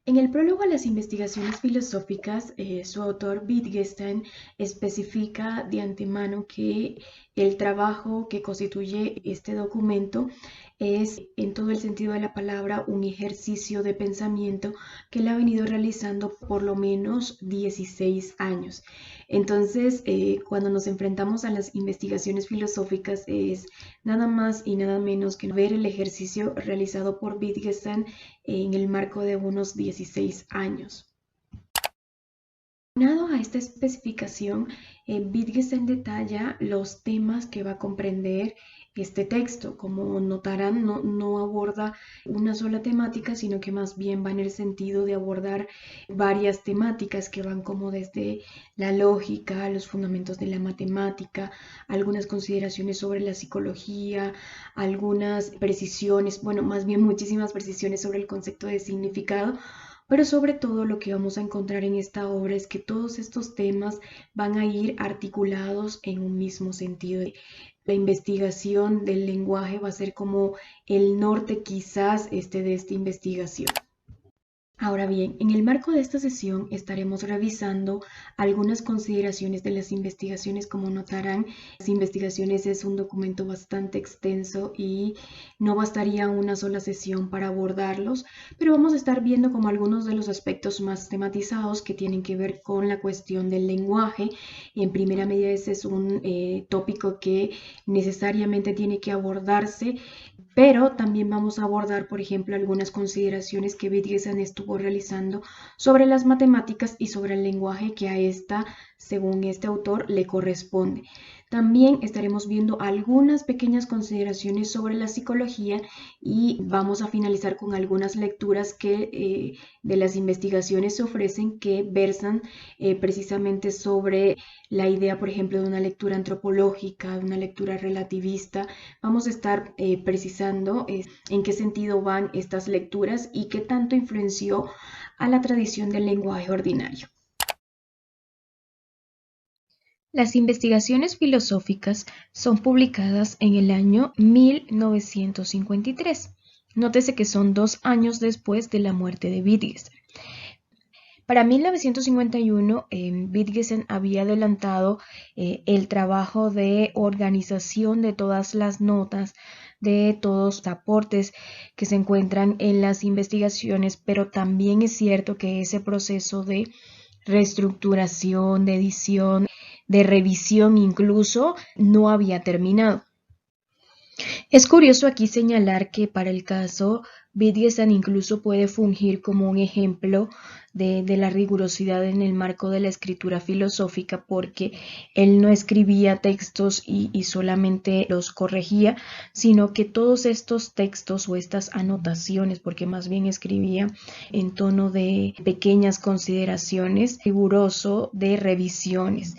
En el prólogo a las investigaciones filosóficas, su autor Wittgenstein especifica de antemano que el trabajo que constituye este documento es, en todo el sentido de la palabra, un ejercicio de pensamiento que él ha venido realizando por lo menos 16 años. Entonces, cuando nos enfrentamos a las investigaciones filosóficas, es nada más y nada menos que ver el ejercicio realizado por Wittgenstein en el marco de unos 16 años. Aunado a esta especificación, Wittgenstein detalla los temas que va a comprender este texto. Como notarán, no aborda una sola temática, sino que más bien va en el sentido de abordar varias temáticas que van como desde la lógica, los fundamentos de la matemática, algunas consideraciones sobre la psicología, algunas precisiones, bueno, más bien muchísimas precisiones sobre el concepto de significado. Pero sobre todo lo que vamos a encontrar en esta obra es que todos estos temas van a ir articulados en un mismo sentido. La investigación del lenguaje va a ser como el norte quizás de esta investigación. Ahora bien, en el marco de esta sesión estaremos revisando algunas consideraciones de las investigaciones. Como notarán, las investigaciones es un documento bastante extenso y no bastaría una sola sesión para abordarlos, pero vamos a estar viendo como algunos de los aspectos más tematizados que tienen que ver con la cuestión del lenguaje. Y en primera medida ese es un tópico que necesariamente tiene que abordarse, pero también vamos a abordar, por ejemplo, algunas consideraciones que Wittgenstein estuvo realizando sobre las matemáticas y sobre el lenguaje que a esta, según este autor, le corresponde. También estaremos viendo algunas pequeñas consideraciones sobre la psicología y vamos a finalizar con algunas lecturas que de las investigaciones se ofrecen que versan precisamente sobre la idea, por ejemplo, de una lectura antropológica, de una lectura relativista. Vamos a estar precisando en qué sentido van estas lecturas y qué tanto influenció a la tradición del lenguaje ordinario. Las investigaciones filosóficas son publicadas en el año 1953. Nótese que son 2 años después de la muerte de Wittgenstein. Para 1951, Wittgenstein había adelantado el trabajo de organización de todas las notas, de todos los aportes que se encuentran en las investigaciones, pero también es cierto que ese proceso de reestructuración, de edición, de revisión incluso, no había terminado. Es curioso aquí señalar que para el caso Wittgenstein incluso puede fungir como un ejemplo de la rigurosidad en el marco de la escritura filosófica, porque él no escribía textos y solamente los corregía, sino que todos estos textos o estas anotaciones, porque más bien escribía en tono de pequeñas consideraciones, riguroso de revisiones.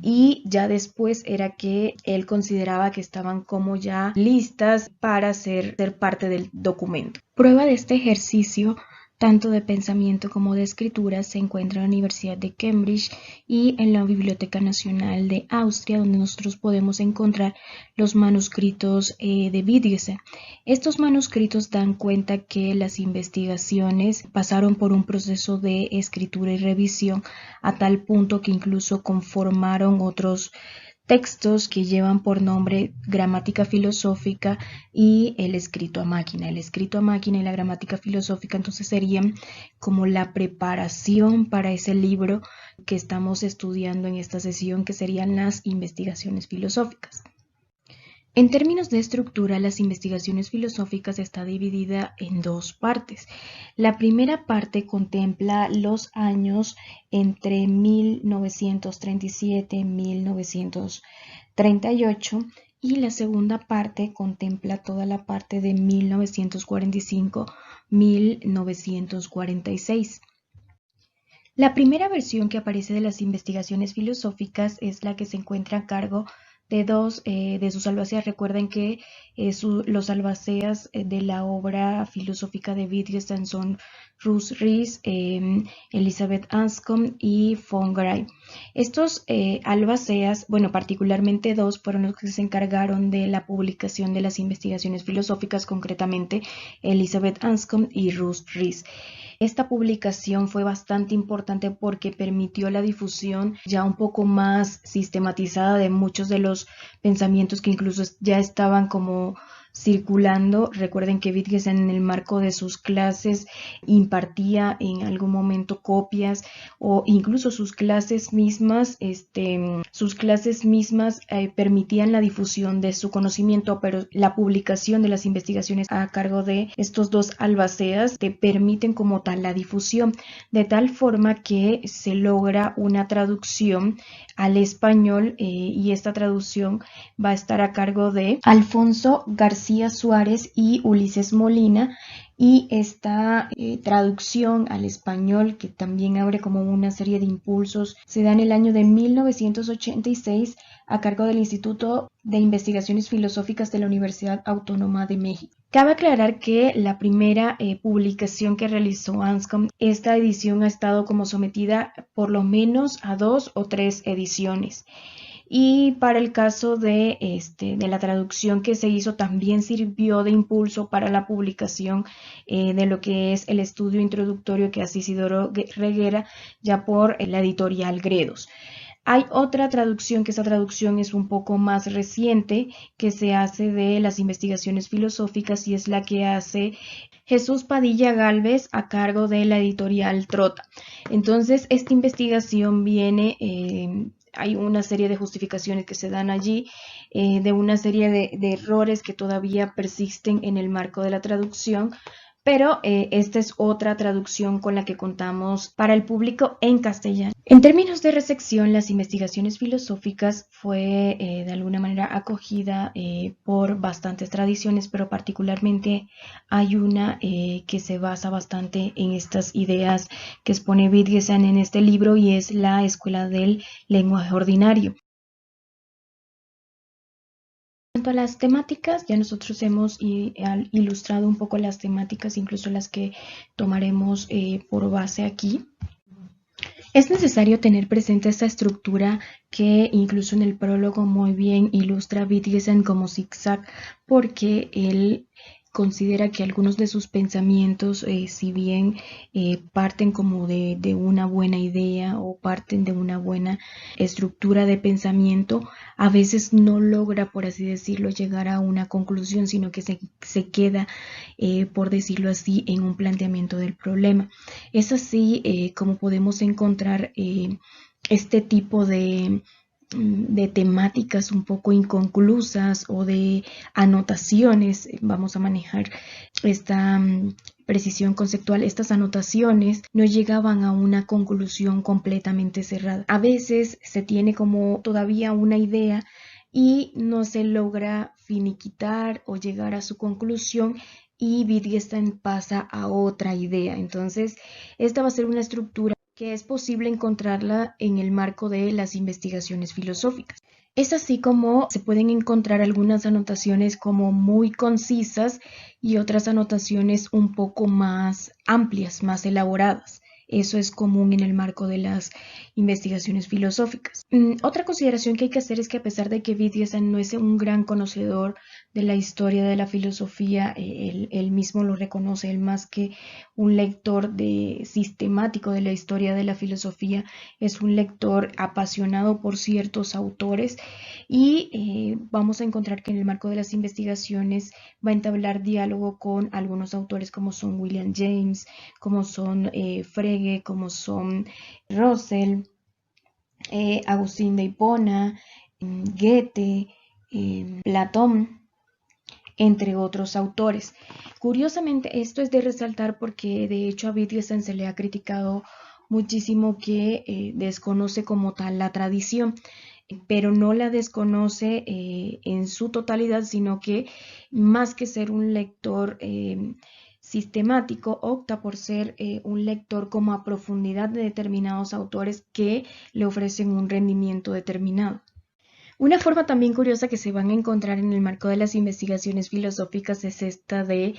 Y ya después era que él consideraba que estaban como ya listas para ser parte del documento. Prueba de este ejercicio, tanto de pensamiento como de escritura, se encuentra en la Universidad de Cambridge y en la Biblioteca Nacional de Austria, donde nosotros podemos encontrar los manuscritos de Wittgenstein. Estos manuscritos dan cuenta que las investigaciones pasaron por un proceso de escritura y revisión a tal punto que incluso conformaron otros textos que llevan por nombre gramática filosófica y el escrito a máquina. El escrito a máquina y la gramática filosófica entonces serían como la preparación para ese libro que estamos estudiando en esta sesión, que serían las investigaciones filosóficas. En términos de estructura, las investigaciones filosóficas está dividida en 2 partes. La primera parte contempla los años entre 1937 y 1938 y la segunda parte contempla toda la parte de 1945-1946. La primera versión que aparece de las investigaciones filosóficas es la que se encuentra a cargo de dos de sus albaceas. Recuerden que los albaceas de la obra filosófica de Wittgenstein son Ruth Riess, Elizabeth Anscombe y von Gray. Estos albaceas, bueno, particularmente dos, fueron los que se encargaron de la publicación de las investigaciones filosóficas, concretamente Elizabeth Anscombe y Ruth Riess. Esta publicación fue bastante importante porque permitió la difusión ya un poco más sistematizada de muchos de los pensamientos que incluso ya estaban como circulando. Recuerden que Wittgenstein en el marco de sus clases impartía en algún momento copias o incluso sus clases mismas permitían la difusión de su conocimiento, pero la publicación de las investigaciones a cargo de estos dos albaceas te permiten como tal la difusión, de tal forma que se logra una traducción al español y esta traducción va a estar a cargo de Alfonso García Suárez y Ulises Molina, y esta traducción al español, que también abre como una serie de impulsos, se da en el año de 1986 a cargo del Instituto de Investigaciones Filosóficas de la Universidad Autónoma de México. Cabe aclarar que la primera publicación que realizó Anscombe, esta edición ha estado como sometida por lo menos a 2 o 3 ediciones. Y para el caso de la traducción que se hizo, también sirvió de impulso para la publicación de lo que es el estudio introductorio que hace Isidoro Reguera ya por la editorial Gredos. Hay otra traducción, que esa traducción es un poco más reciente, que se hace de las investigaciones filosóficas, y es la que hace Jesús Padilla Gálvez a cargo de la editorial Trota. Entonces, esta investigación viene, hay una serie de justificaciones que se dan allí, de una serie de errores que todavía persisten en el marco de la traducción, pero esta es otra traducción con la que contamos para el público en castellano. En términos de recepción, las investigaciones filosóficas fue de alguna manera acogida por bastantes tradiciones, pero particularmente hay una que se basa bastante en estas ideas que expone Wittgenstein en este libro, y es la escuela del lenguaje ordinario. En cuanto a las temáticas, ya nosotros hemos ilustrado un poco las temáticas, incluso las que tomaremos por base aquí. Es necesario tener presente esta estructura que incluso en el prólogo muy bien ilustra Wittgenstein como zigzag, porque él considera que algunos de sus pensamientos, si bien parten como de una buena idea o parten de una buena estructura de pensamiento, a veces no logra, por así decirlo, llegar a una conclusión, sino que se queda, por decirlo así, en un planteamiento del problema. Es así como podemos encontrar este tipo de temáticas un poco inconclusas o de anotaciones. Vamos a manejar esta precisión conceptual. Estas anotaciones no llegaban a una conclusión completamente cerrada. A veces se tiene como todavía una idea y no se logra finiquitar o llegar a su conclusión, y Wittgenstein pasa a otra idea. Entonces, esta va a ser una estructura que es posible encontrarla en el marco de las investigaciones filosóficas. Es así como se pueden encontrar algunas anotaciones como muy concisas y otras anotaciones un poco más amplias, más elaboradas. Eso es común en el marco de las investigaciones filosóficas. Otra consideración que hay que hacer es que, a pesar de que Wittgenstein no es un gran conocedor de la historia de la filosofía, él mismo lo reconoce, él más que un lector sistemático de la historia de la filosofía, es un lector apasionado por ciertos autores, y vamos a encontrar que en el marco de las investigaciones va a entablar diálogo con algunos autores como son William James, como son Frege, como son Russell, Agustín de Hipona, Goethe, Platón, entre otros autores. Curiosamente, esto es de resaltar porque de hecho a Wittgenstein se le ha criticado muchísimo que desconoce como tal la tradición, pero no la desconoce en su totalidad, sino que más que ser un lector sistemático, opta por ser un lector como a profundidad de determinados autores que le ofrecen un rendimiento determinado. Una forma también curiosa que se van a encontrar en el marco de las investigaciones filosóficas es esta de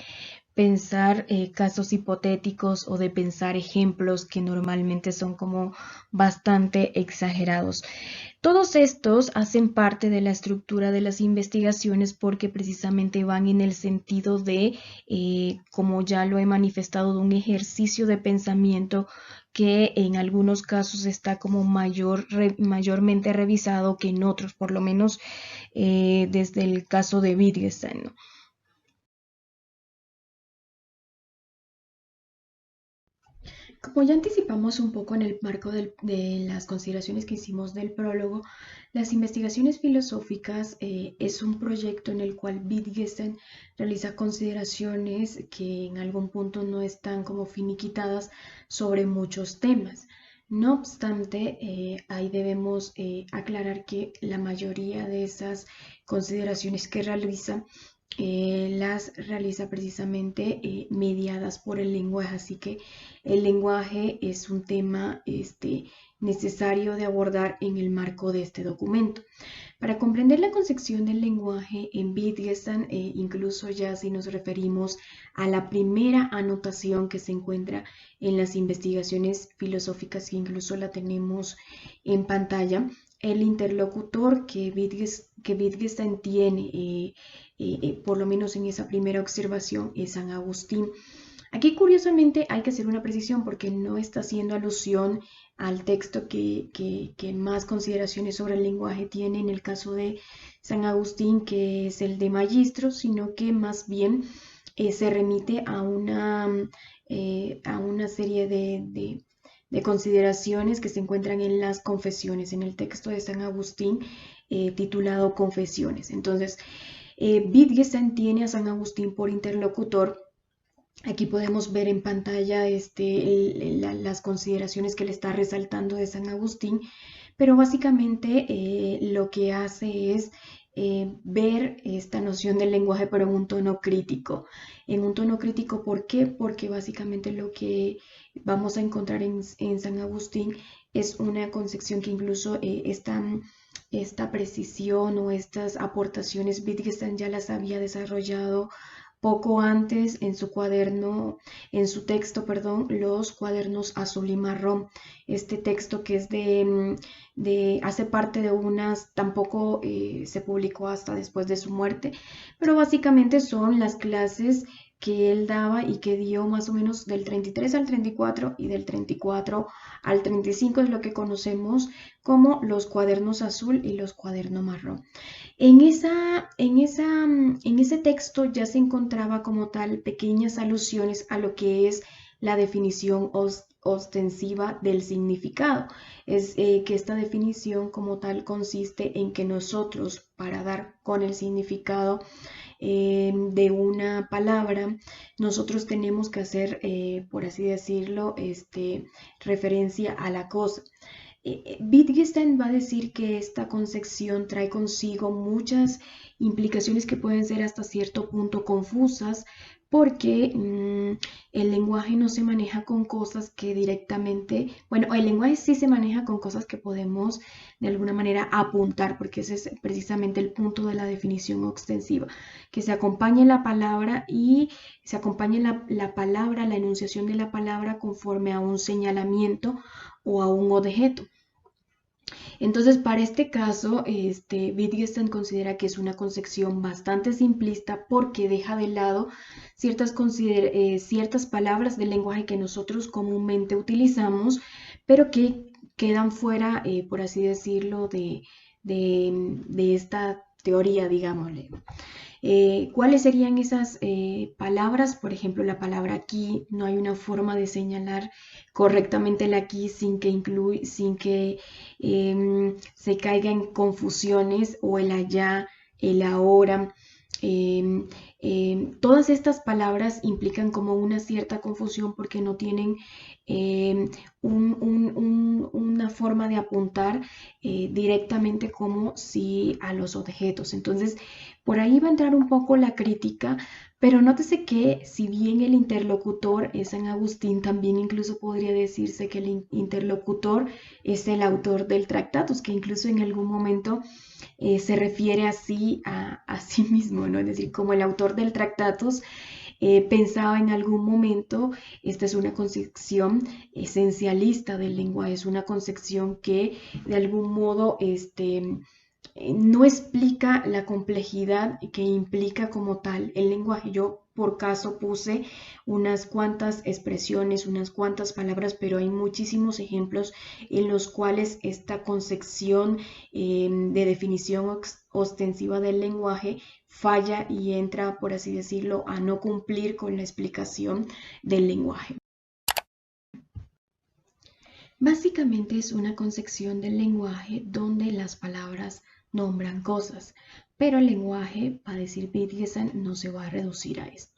pensar casos hipotéticos o de pensar ejemplos que normalmente son como bastante exagerados. Todos estos hacen parte de la estructura de las investigaciones porque precisamente van en el sentido de, como ya lo he manifestado, de un ejercicio de pensamiento que en algunos casos está como mayormente revisado que en otros, por lo menos desde el caso de Wittgenstein, ¿no? Como ya anticipamos un poco en el marco de las consideraciones que hicimos del prólogo, las investigaciones filosóficas es un proyecto en el cual Wittgenstein realiza consideraciones que en algún punto no están como finiquitadas sobre muchos temas. No obstante, ahí debemos aclarar que la mayoría de esas consideraciones que realiza las realiza precisamente mediadas por el lenguaje, así que el lenguaje es un tema necesario de abordar en el marco de este documento. Para comprender la concepción del lenguaje en Wittgenstein, incluso ya si nos referimos a la primera anotación que se encuentra en las investigaciones filosóficas, que incluso la tenemos en pantalla, el interlocutor que Wittgenstein tiene, por lo menos en esa primera observación, es San Agustín. Aquí curiosamente hay que hacer una precisión porque no está haciendo alusión al texto que más consideraciones sobre el lenguaje tiene en el caso de San Agustín, que es el de Magistro, sino que más bien se remite a una serie de consideraciones que se encuentran en las confesiones, en el texto de San Agustín titulado Confesiones. Entonces, Wittgenstein tiene a San Agustín por interlocutor. Aquí podemos ver en pantalla las consideraciones que le está resaltando de San Agustín, pero básicamente lo que hace es ver esta noción del lenguaje, pero en un tono crítico. En un tono crítico, ¿por qué? Porque básicamente lo que vamos a encontrar en San Agustín es una concepción que incluso esta precisión o estas aportaciones Wittgenstein ya las había desarrollado poco antes en su cuaderno, en su texto, perdón, los cuadernos azul y marrón. Este texto que es hace parte de unas, tampoco se publicó hasta después de su muerte, pero básicamente son las clases que él daba y que dio más o menos del 33 al 34 y del 34 al 35 es lo que conocemos como los cuadernos azul y los cuadernos marrón. En ese texto ya se encontraba como tal pequeñas alusiones a lo que es la definición ostensiva del significado. Es que esta definición como tal consiste en que nosotros, para dar con el significado de una palabra, nosotros tenemos que hacer, por así decirlo, referencia a la cosa. Wittgenstein va a decir que esta concepción trae consigo muchas implicaciones que pueden ser hasta cierto punto confusas porque el lenguaje no se maneja con cosas que directamente, bueno, el lenguaje sí se maneja con cosas que podemos de alguna manera apuntar, porque ese es precisamente el punto de la definición extensiva, que se acompañe la palabra y se acompañe la palabra, la enunciación de la palabra conforme a un señalamiento o a un objeto. Entonces, para este caso, Wittgenstein considera que es una concepción bastante simplista porque deja de lado ciertas palabras del lenguaje que nosotros comúnmente utilizamos, pero que quedan fuera, por así decirlo, de esta teoría, digámosle. ¿Cuáles serían esas palabras? Por ejemplo, la palabra aquí, no hay una forma de señalar correctamente el aquí sin que se caiga en confusiones o el allá, el ahora. Todas estas palabras implican como una cierta confusión porque no tienen una forma de apuntar directamente como si a los objetos. Entonces, por ahí va a entrar un poco la crítica, pero nótese que si bien el interlocutor es San Agustín, también incluso podría decirse que el interlocutor es el autor del Tractatus, que incluso en algún momento se refiere así a sí mismo, ¿no? Es decir, como el autor del Tractatus, pensaba en algún momento, esta es una concepción esencialista del lenguaje, es una concepción que de algún modo no explica la complejidad que implica como tal el lenguaje. Yo por caso puse unas cuantas expresiones, unas cuantas palabras, pero hay muchísimos ejemplos en los cuales esta concepción de definición ostensiva del lenguaje falla y entra, por así decirlo, a no cumplir con la explicación del lenguaje. Básicamente es una concepción del lenguaje donde las palabras nombran cosas, pero el lenguaje, para decir Wittgenstein, no se va a reducir a esto.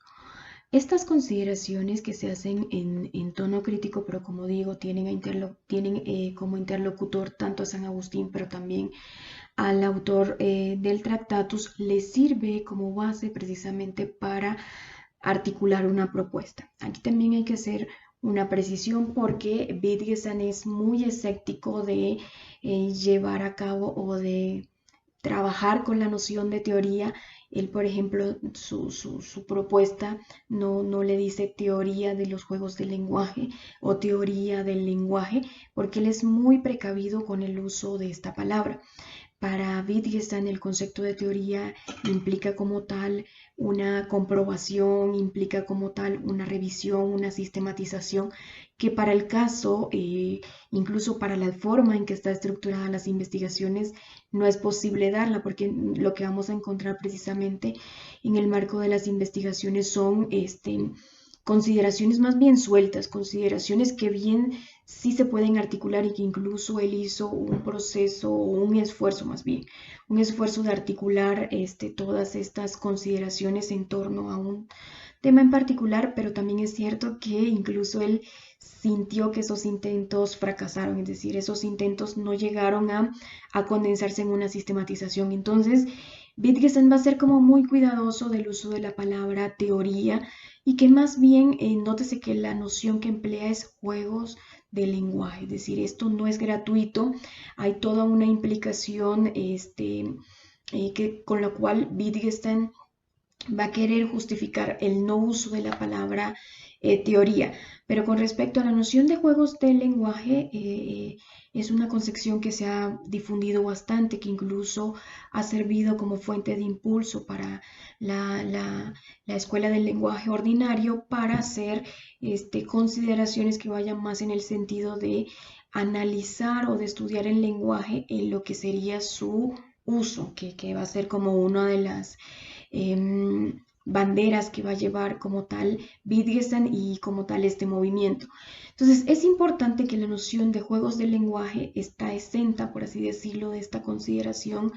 Estas consideraciones que se hacen en tono crítico, pero como digo, tienen como interlocutor tanto a San Agustín, pero también al autor del Tractatus, les sirve como base precisamente para articular una propuesta. Aquí también hay que hacer una precisión porque Wittgenstein es muy escéptico de llevar a cabo o de trabajar con la noción de teoría. Él, por ejemplo, su propuesta no le dice teoría de los juegos del lenguaje o teoría del lenguaje, porque él es muy precavido con el uso de esta palabra. Para Wittgenstein el concepto de teoría implica como tal una comprobación, implica como tal una revisión, una sistematización, que para el caso, incluso para la forma en que está estructurada las investigaciones, no es posible darla, porque lo que vamos a encontrar precisamente en el marco de las investigaciones son consideraciones más bien sueltas, consideraciones que bien sí se pueden articular y que incluso él hizo un proceso o un esfuerzo más bien, un esfuerzo de articular todas estas consideraciones en torno a un tema en particular, pero también es cierto que incluso él sintió que esos intentos fracasaron, es decir, esos intentos no llegaron a condensarse en una sistematización. Entonces, Wittgenstein va a ser como muy cuidadoso del uso de la palabra teoría y que más bien nótese que la noción que emplea es juegos de lenguaje, es decir, esto no es gratuito, hay toda una implicación con la cual Wittgenstein va a querer justificar el no uso de la palabra teoría. Pero con respecto a la noción de juegos del lenguaje, es una concepción que se ha difundido bastante, que incluso ha servido como fuente de impulso para la escuela del lenguaje ordinario para hacer consideraciones que vayan más en el sentido de analizar o de estudiar el lenguaje en lo que sería su uso, que va a ser como una de las banderas que va a llevar como tal Wittgenstein y como tal este movimiento. Entonces es importante que la noción de juegos del lenguaje está exenta, por así decirlo, de esta consideración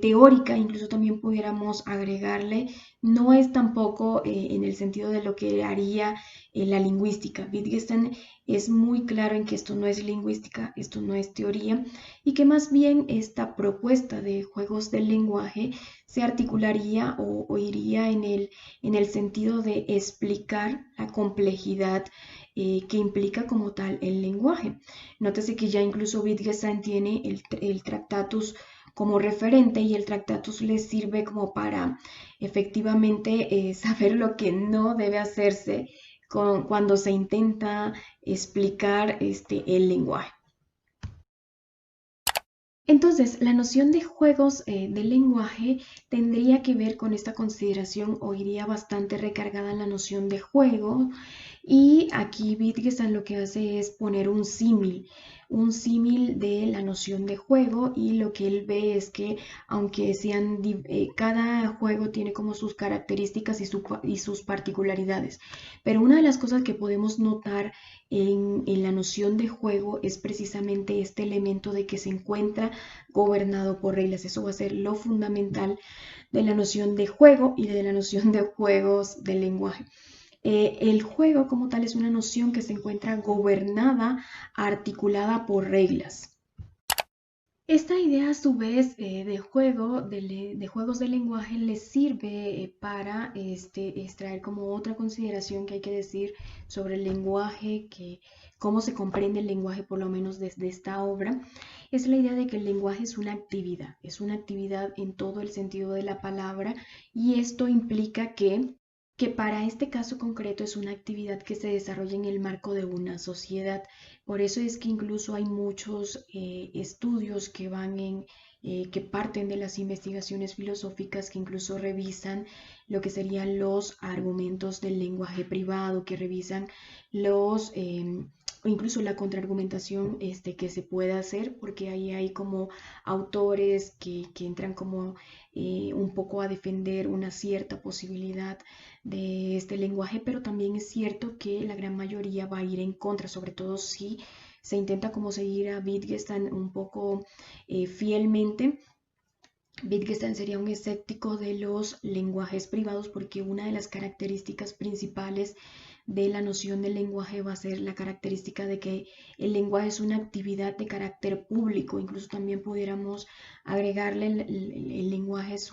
teórica, incluso también pudiéramos agregarle, no es tampoco en el sentido de lo que haría la lingüística. Wittgenstein es muy claro en que esto no es lingüística, esto no es teoría, y que más bien esta propuesta de juegos del lenguaje se articularía o iría en el sentido de explicar la complejidad que implica como tal el lenguaje. Nótese que ya incluso Wittgenstein tiene el Tractatus como referente y el Tractatus le sirve como para efectivamente saber lo que no debe hacerse cuando se intenta explicar el lenguaje. Entonces, la noción de juegos del lenguaje tendría que ver con esta consideración o iría bastante recargada en la noción de juego. Y aquí Wittgenstein lo que hace es poner un símil de la noción de juego, y lo que él ve es que aunque cada juego tiene como sus características y sus particularidades, pero una de las cosas que podemos notar en la noción de juego es precisamente este elemento de que se encuentra gobernado por reglas. Eso va a ser lo fundamental de la noción de juego y de la noción de juegos del lenguaje. El juego como tal es una noción que se encuentra gobernada, articulada por reglas. Esta idea a su vez de juegos de lenguaje les sirve para extraer como otra consideración que hay que decir sobre el lenguaje, cómo se comprende el lenguaje por lo menos desde esta obra. Es la idea de que el lenguaje es una actividad en todo el sentido de la palabra, y esto implica que que para este caso concreto es una actividad que se desarrolla en el marco de una sociedad. Por eso es que incluso hay muchos estudios que parten de las investigaciones filosóficas, que incluso revisan lo que serían los argumentos del lenguaje privado, que revisan o incluso la contraargumentación que se puede hacer, porque ahí hay como autores que entran como un poco a defender una cierta posibilidad de este lenguaje, pero también es cierto que la gran mayoría va a ir en contra, sobre todo si se intenta como seguir a Wittgenstein un poco fielmente. Wittgenstein sería un escéptico de los lenguajes privados porque una de las características principales de la noción del lenguaje va a ser la característica de que el lenguaje es una actividad de carácter público. Incluso también pudiéramos agregarle el lenguaje es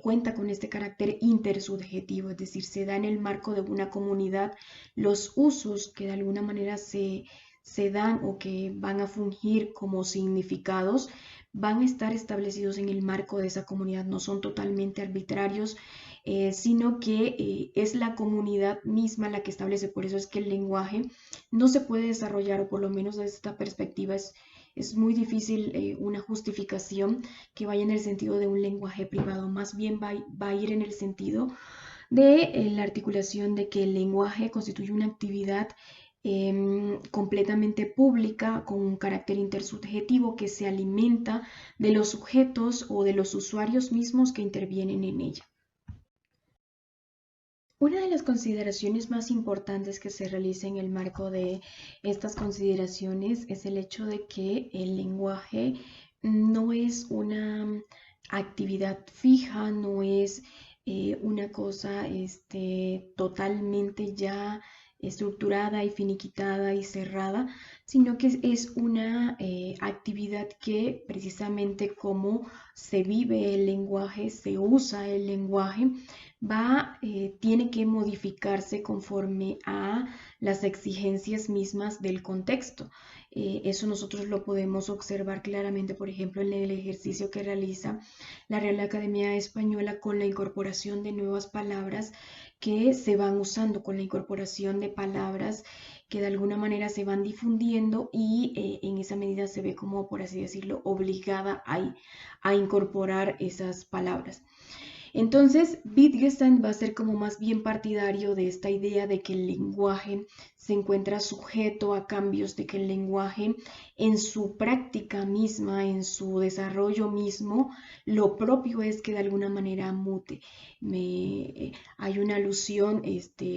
cuenta con este carácter intersubjetivo, es decir, se da en el marco de una comunidad. Los usos que de alguna manera se dan o que van a fungir como significados van a estar establecidos en el marco de esa comunidad, no son totalmente arbitrarios, sino que es la comunidad misma la que establece. Por eso es que el lenguaje no se puede desarrollar, o por lo menos desde esta perspectiva es muy difícil una justificación que vaya en el sentido de un lenguaje privado, más bien va a ir en el sentido de la articulación de que el lenguaje constituye una actividad completamente pública, con un carácter intersubjetivo que se alimenta de los sujetos o de los usuarios mismos que intervienen en ella. Una de las consideraciones más importantes que se realiza en el marco de estas consideraciones es el hecho de que el lenguaje no es una actividad fija, no es una cosa totalmente ya estructurada y finiquitada y cerrada, sino que es una actividad que precisamente como se vive el lenguaje, se usa el lenguaje, tiene que modificarse conforme a las exigencias mismas del contexto. Eso nosotros lo podemos observar claramente, por ejemplo, en el ejercicio que realiza la Real Academia Española con la incorporación de nuevas palabras que se van usando, con la incorporación de palabras que de alguna manera se van difundiendo y en esa medida se ve como, por así decirlo, obligada a incorporar esas palabras. Entonces, Wittgenstein va a ser como más bien partidario de esta idea de que el lenguaje se encuentra sujeto a cambios, de que el lenguaje en su práctica misma, en su desarrollo mismo, lo propio es que de alguna manera mute. Hay una alusión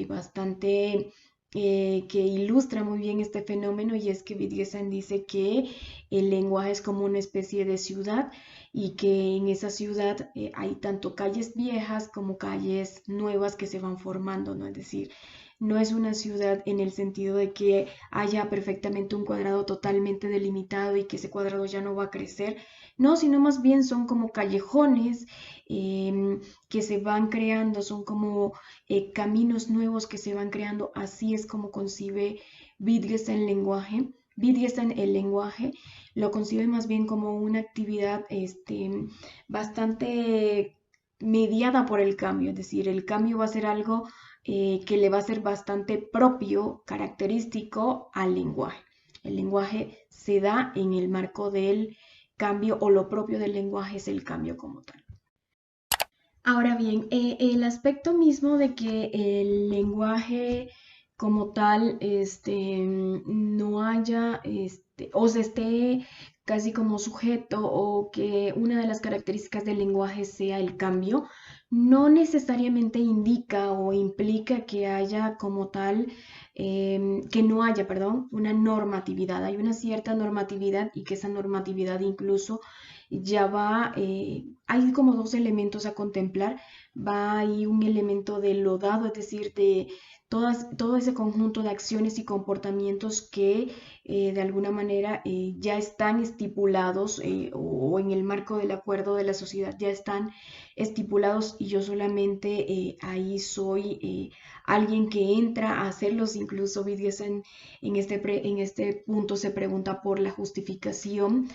bastante que ilustra muy bien este fenómeno, y es que Wittgenstein dice que el lenguaje es como una especie de ciudad y que en esa ciudad hay tanto calles viejas como calles nuevas que se van formando, ¿no? Es decir, no es una ciudad en el sentido de que haya perfectamente un cuadrado totalmente delimitado y que ese cuadrado ya no va a crecer, no, sino más bien son como callejones que se van creando, son como caminos nuevos que se van creando. Así es como concibe Wittgenstein el lenguaje lo concibe más bien como una actividad bastante mediada por el cambio, es decir, el cambio va a ser algo que le va a ser bastante propio, característico al lenguaje. El lenguaje se da en el marco del cambio, o lo propio del lenguaje es el cambio como tal. Ahora bien, el aspecto mismo de que el lenguaje como tal no haya o se esté casi como sujeto, o que una de las características del lenguaje sea el cambio, no necesariamente indica o implica que haya como tal, que no haya, perdón, una normatividad. Hay una cierta normatividad, y que esa normatividad incluso hay como dos elementos a contemplar. Va ahí un elemento de lo dado, es decir, de todo ese conjunto de acciones y comportamientos que de alguna manera ya están estipulados, o en el marco del acuerdo de la sociedad ya están estipulados, y yo solamente ahí soy alguien que entra a hacerlos. Incluso Wittgenstein en este punto se pregunta por la justificación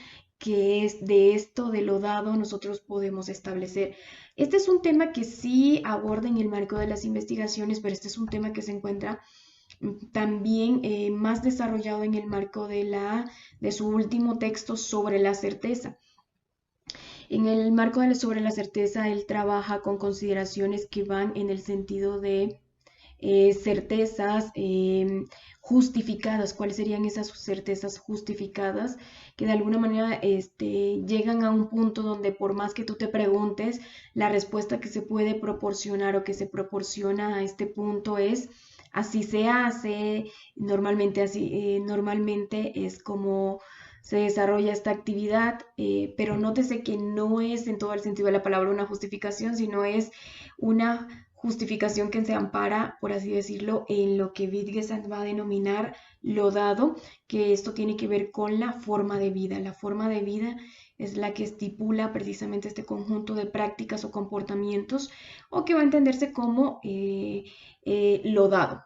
que es de esto, de lo dado, nosotros podemos establecer. Este es un tema que sí aborda en el marco de las investigaciones, pero este es un tema que se encuentra también más desarrollado en el marco de su último texto sobre la certeza. En el marco sobre la certeza, él trabaja con consideraciones que van en el sentido de certezas justificadas. ¿Cuáles serían esas certezas justificadas? Que de alguna manera llegan a un punto donde por más que tú te preguntes, la respuesta que se puede proporcionar o que se proporciona a este punto es así se hace, normalmente es como se desarrolla esta actividad, pero nótese que no es en todo el sentido de la palabra una justificación, sino es una justificación que se ampara, por así decirlo, en lo que Wittgenstein va a denominar lo dado, que esto tiene que ver con la forma de vida. La forma de vida es la que estipula precisamente este conjunto de prácticas o comportamientos, o que va a entenderse como lo dado.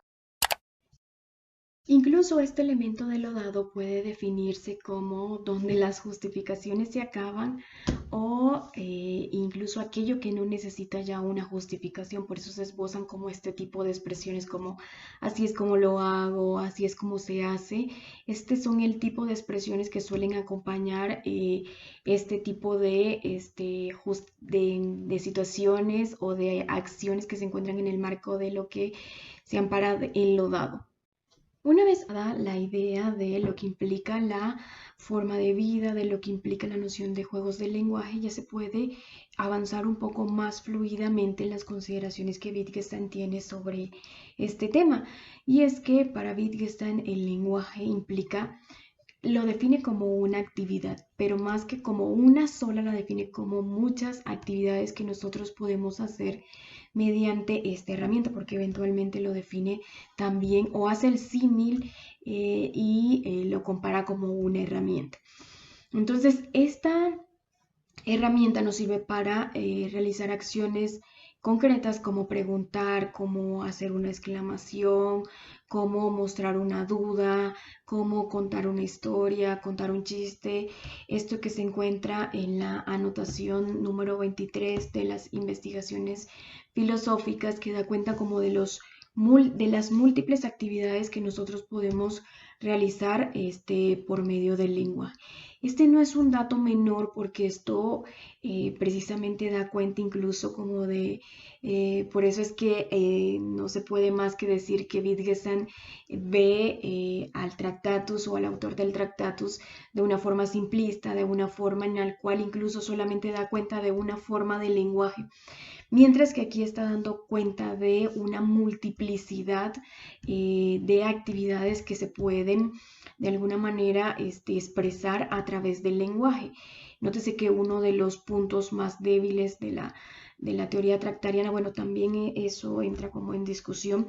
Incluso este elemento de lo dado puede definirse como donde las justificaciones se acaban o incluso aquello que no necesita ya una justificación. Por eso se esbozan como este tipo de expresiones como así es como lo hago, así es como se hace. Este son el tipo de expresiones que suelen acompañar este tipo de situaciones o de acciones que se encuentran en el marco de lo que se ampara en lo dado. Una vez dada la idea de lo que implica la forma de vida, de lo que implica la noción de juegos del lenguaje, ya se puede avanzar un poco más fluidamente en las consideraciones que Wittgenstein tiene sobre este tema. Y es que para Wittgenstein el lenguaje implica, lo define como una actividad, pero más que como una sola, la define como muchas actividades que nosotros podemos hacer mediante esta herramienta, porque eventualmente lo define también o hace el símil y lo compara como una herramienta. Entonces, esta herramienta nos sirve para realizar acciones concretas como preguntar, como hacer una exclamación, cómo mostrar una duda, cómo contar una historia, contar un chiste. Esto que se encuentra en la anotación número 23 de las investigaciones filosóficas, que da cuenta como de las múltiples actividades que nosotros podemos realizar por medio del lenguaje. Este no es un dato menor porque esto precisamente da cuenta incluso como por eso es que no se puede más que decir que Wittgenstein ve al Tractatus o al autor del Tractatus de una forma simplista, de una forma en la cual incluso solamente da cuenta de una forma de lenguaje. Mientras que aquí está dando cuenta de una multiplicidad de actividades que se pueden de alguna manera expresar a través del lenguaje. Nótese que uno de los puntos más débiles de la teoría tractariana, bueno, también eso entra como en discusión,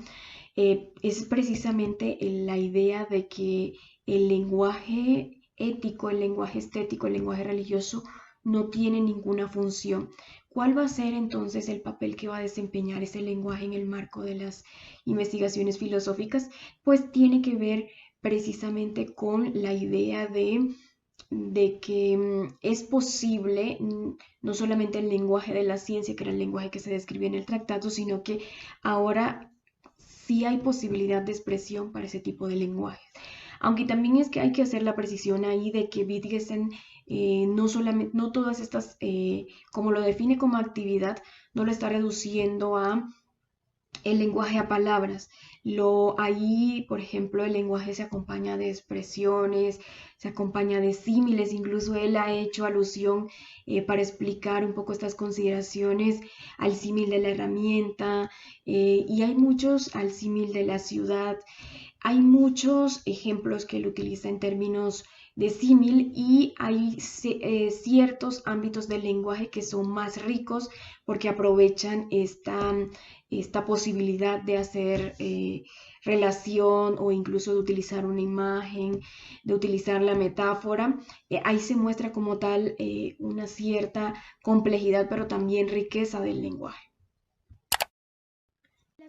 es precisamente la idea de que el lenguaje ético, el lenguaje estético, el lenguaje religioso no tiene ninguna función. ¿Cuál va a ser entonces el papel que va a desempeñar ese lenguaje en el marco de las investigaciones filosóficas? Pues tiene que ver precisamente con la idea de que es posible no solamente el lenguaje de la ciencia, que era el lenguaje que se describía en el tratado, sino que ahora sí hay posibilidad de expresión para ese tipo de lenguaje. Aunque también es que hay que hacer la precisión ahí de que Wittgenstein no todas estas, como lo define como actividad, no lo está reduciendo a el lenguaje a palabras. Ahí, por ejemplo, el lenguaje se acompaña de expresiones, se acompaña de símiles, incluso él ha hecho alusión para explicar un poco estas consideraciones al símil de la herramienta y hay muchos al símil de la ciudad. Hay muchos ejemplos que él utiliza en términos de símil y hay ciertos ámbitos del lenguaje que son más ricos porque aprovechan esta posibilidad de hacer relación o incluso de utilizar una imagen, de utilizar la metáfora. Ahí se muestra como tal una cierta complejidad, pero también riqueza del lenguaje.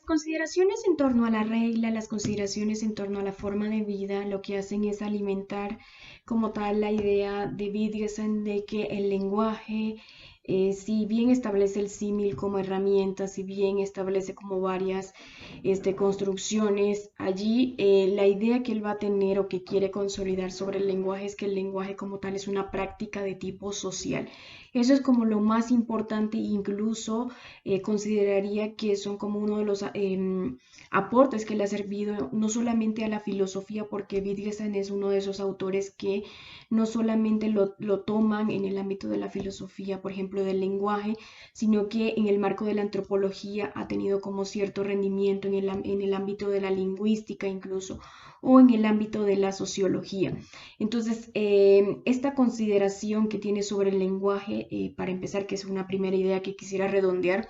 consideraciones en torno a la regla, las consideraciones en torno a la forma de vida, lo que hacen es alimentar como tal la idea de Wittgenstein de que el lenguaje, si bien establece el símil como herramienta, si bien establece como varias construcciones, allí la idea que él va a tener o que quiere consolidar sobre el lenguaje es que el lenguaje como tal es una práctica de tipo social. Eso es como lo más importante, incluso consideraría que son como uno de los aportes que le ha servido no solamente a la filosofía, porque Wittgenstein es uno de esos autores que no solamente lo toman en el ámbito de la filosofía, por ejemplo, del lenguaje, sino que en el marco de la antropología ha tenido como cierto rendimiento en el ámbito de la lingüística incluso, o en el ámbito de la sociología. Entonces, esta consideración que tiene sobre el lenguaje, para empezar, que es una primera idea que quisiera redondear,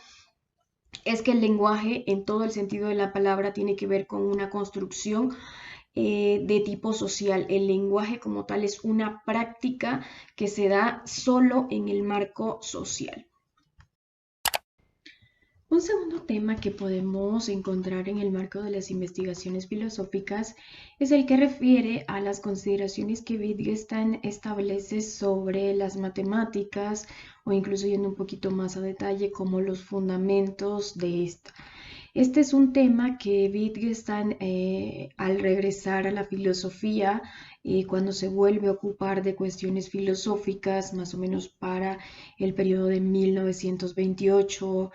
es que el lenguaje, en todo el sentido de la palabra, tiene que ver con una construcción de tipo social. El lenguaje como tal es una práctica que se da solo en el marco social. Un segundo tema que podemos encontrar en el marco de las investigaciones filosóficas es el que refiere a las consideraciones que Wittgenstein establece sobre las matemáticas, o incluso yendo un poquito más a detalle, como los fundamentos de esta. Este es un tema que Wittgenstein, al regresar a la filosofía, cuando se vuelve a ocupar de cuestiones filosóficas, más o menos para el periodo de 1928,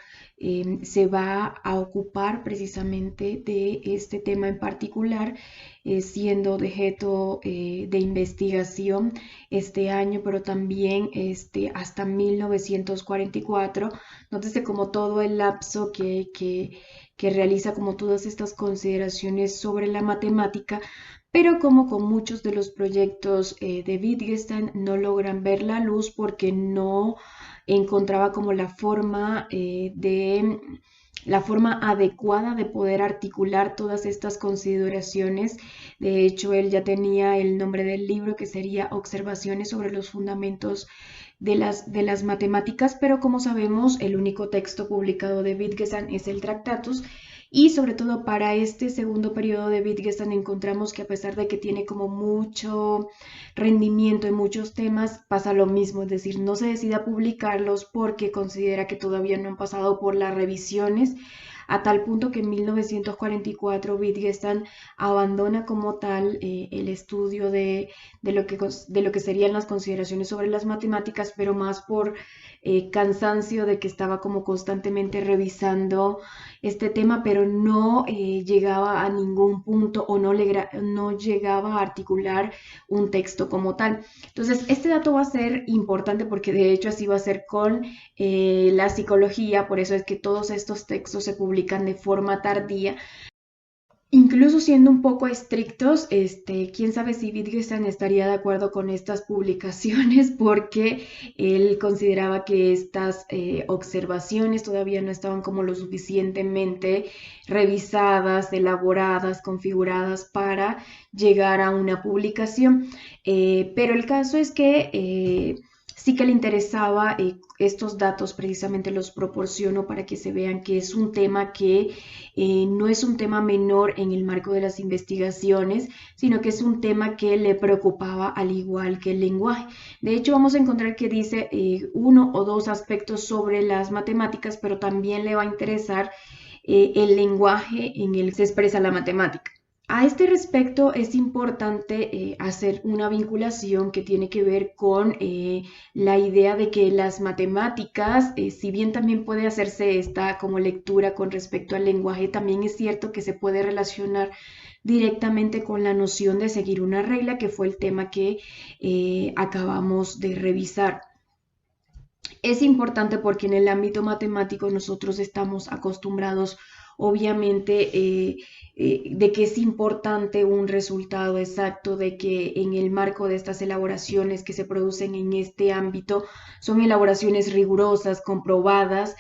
se va a ocupar precisamente de este tema en particular, siendo objeto de investigación este año, pero también hasta 1944. Nótese como todo el lapso que realiza como todas estas consideraciones sobre la matemática, pero como con muchos de los proyectos de Wittgenstein no logran ver la luz porque no encontraba como la forma adecuada de poder articular todas estas consideraciones. De hecho, él ya tenía el nombre del libro, que sería Observaciones sobre los fundamentos de las matemáticas, pero como sabemos, el único texto publicado de Wittgenstein es el Tractatus, y sobre todo para este segundo periodo de Wittgenstein encontramos que, a pesar de que tiene como mucho rendimiento en muchos temas, pasa lo mismo, es decir, no se decide a publicarlos porque considera que todavía no han pasado por las revisiones, a tal punto que en 1944 Wittgenstein abandona como tal el estudio de lo que serían las consideraciones sobre las matemáticas, pero más por cansancio de que estaba como constantemente revisando este tema, pero no llegaba a ningún punto, o no llegaba a articular un texto como tal. Entonces, este dato va a ser importante porque de hecho así va a ser con la psicología, por eso es que todos estos textos se publican de forma tardía. Incluso siendo un poco estrictos, quién sabe si Wittgenstein estaría de acuerdo con estas publicaciones, porque él consideraba que estas observaciones todavía no estaban como lo suficientemente revisadas, elaboradas, configuradas para llegar a una publicación. Pero el caso es que sí que le interesaba estos datos, precisamente los proporciono para que se vean que es un tema que no es un tema menor en el marco de las investigaciones, sino que es un tema que le preocupaba al igual que el lenguaje. De hecho, vamos a encontrar que dice uno o dos aspectos sobre las matemáticas, pero también le va a interesar el lenguaje en el que se expresa la matemática. A este respecto es importante hacer una vinculación que tiene que ver con la idea de que las matemáticas, si bien también puede hacerse esta como lectura con respecto al lenguaje, también es cierto que se puede relacionar directamente con la noción de seguir una regla, que fue el tema que acabamos de revisar. Es importante porque en el ámbito matemático nosotros estamos acostumbrados, obviamente, de que es importante un resultado exacto, de que en el marco de estas elaboraciones que se producen en este ámbito son elaboraciones rigurosas, comprobadas,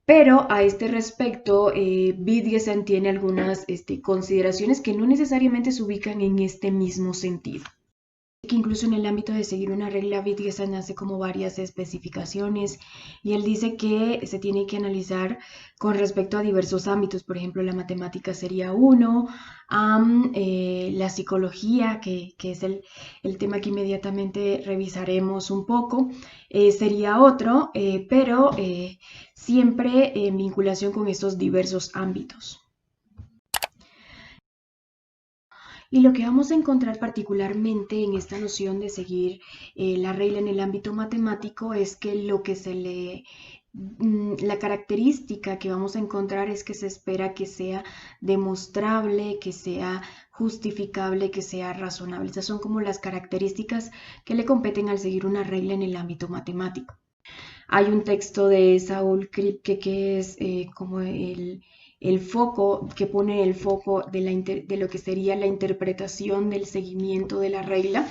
pero a este respecto, Wittgenstein tiene algunas consideraciones que no necesariamente se ubican en este mismo sentido. que incluso en el ámbito de seguir una regla, Wittgenstein hace como varias especificaciones y él dice que se tiene que analizar con respecto a diversos ámbitos. Por ejemplo, la matemática sería uno, la psicología, que es el tema que inmediatamente revisaremos un poco, sería otro, pero siempre en vinculación con estos diversos ámbitos. Y lo que vamos a encontrar particularmente en esta noción de seguir la regla en el ámbito matemático es que la característica que vamos a encontrar es que se espera que sea demostrable, que sea justificable, que sea razonable. Esas son como las características que le competen al seguir una regla en el ámbito matemático. Hay un texto de Saul Kripke que es como el foco, que pone el foco de lo que sería la interpretación del seguimiento de la regla.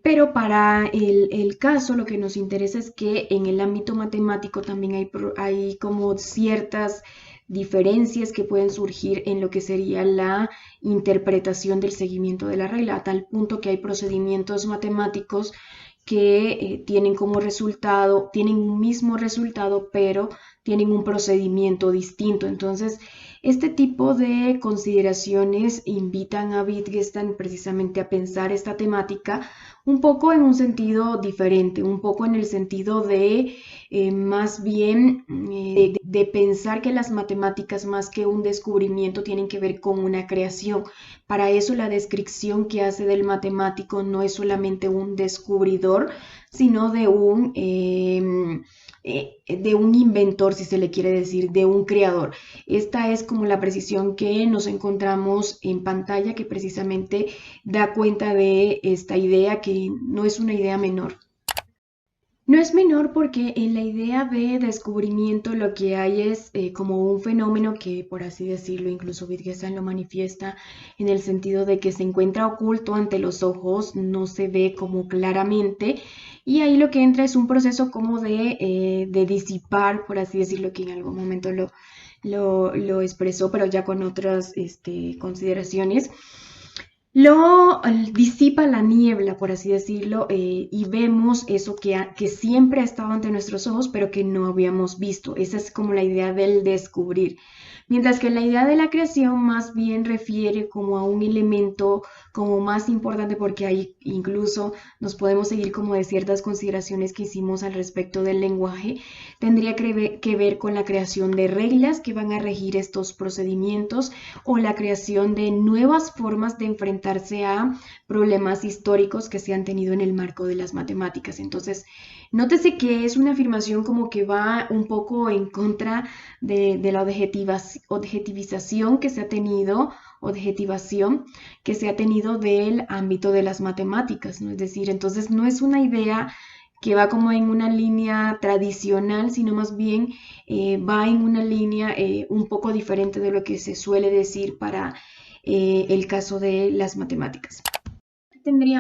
Pero para el caso lo que nos interesa es que en el ámbito matemático también hay como ciertas diferencias que pueden surgir en lo que sería la interpretación del seguimiento de la regla, a tal punto que hay procedimientos matemáticos que tienen como resultado, tienen un mismo resultado, pero tienen un procedimiento distinto. Entonces, este tipo de consideraciones invitan a Wittgenstein precisamente a pensar esta temática un poco en un sentido diferente, un poco en el sentido de más bien de pensar que las matemáticas más que un descubrimiento tienen que ver con una creación. Para eso la descripción que hace del matemático no es solamente un descubridor, sino de un inventor, si se le quiere decir, de un creador. Esta es como la precisión que nos encontramos en pantalla, que precisamente da cuenta de esta idea, que no es una idea menor. No es menor porque en la idea de descubrimiento lo que hay es como un fenómeno que, por así decirlo, incluso Wittgenstein lo manifiesta en el sentido de que se encuentra oculto ante los ojos, no se ve como claramente, y ahí lo que entra es un proceso como de disipar, por así decirlo, que en algún momento lo expresó, pero ya con otras consideraciones. Lo disipa la niebla, por así decirlo, y vemos eso que siempre ha estado ante nuestros ojos, pero que no habíamos visto. Esa es como la idea del descubrir. Mientras que la idea de la creación más bien refiere como a un elemento como más importante, porque ahí incluso nos podemos seguir como de ciertas consideraciones que hicimos al respecto del lenguaje, tendría que ver con la creación de reglas que van a regir estos procedimientos o la creación de nuevas formas de enfrentarse a problemas históricos que se han tenido en el marco de las matemáticas. Entonces, nótese que es una afirmación como que va un poco en contra de la objetivización que se ha tenido, del ámbito de las matemáticas, ¿no? Es decir, entonces no es una idea que va como en una línea tradicional, sino más bien va en una línea un poco diferente de lo que se suele decir para el caso de las matemáticas.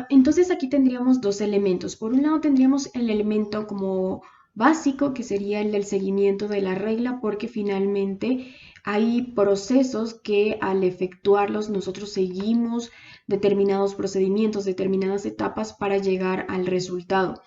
Entonces aquí tendríamos dos elementos. Por un lado tendríamos el elemento como básico, que sería el del seguimiento de la regla, porque finalmente hay procesos que al efectuarlos nosotros seguimos determinados procedimientos, determinadas etapas para llegar al resultado.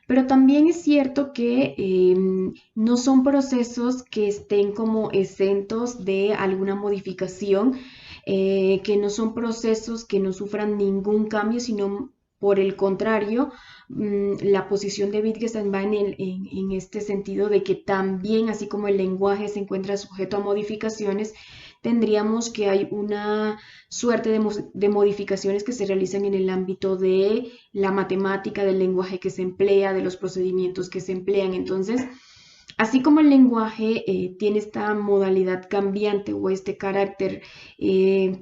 Pero también es cierto que no son procesos que estén como exentos de alguna modificación, que no son procesos que no sufran ningún cambio, sino por el contrario, la posición de Wittgenstein va en este sentido de que también, así como el lenguaje se encuentra sujeto a modificaciones, tendríamos que hay una suerte de modificaciones que se realizan en el ámbito de la matemática, del lenguaje que se emplea, de los procedimientos que se emplean. Entonces, así como el lenguaje tiene esta modalidad cambiante o este carácter,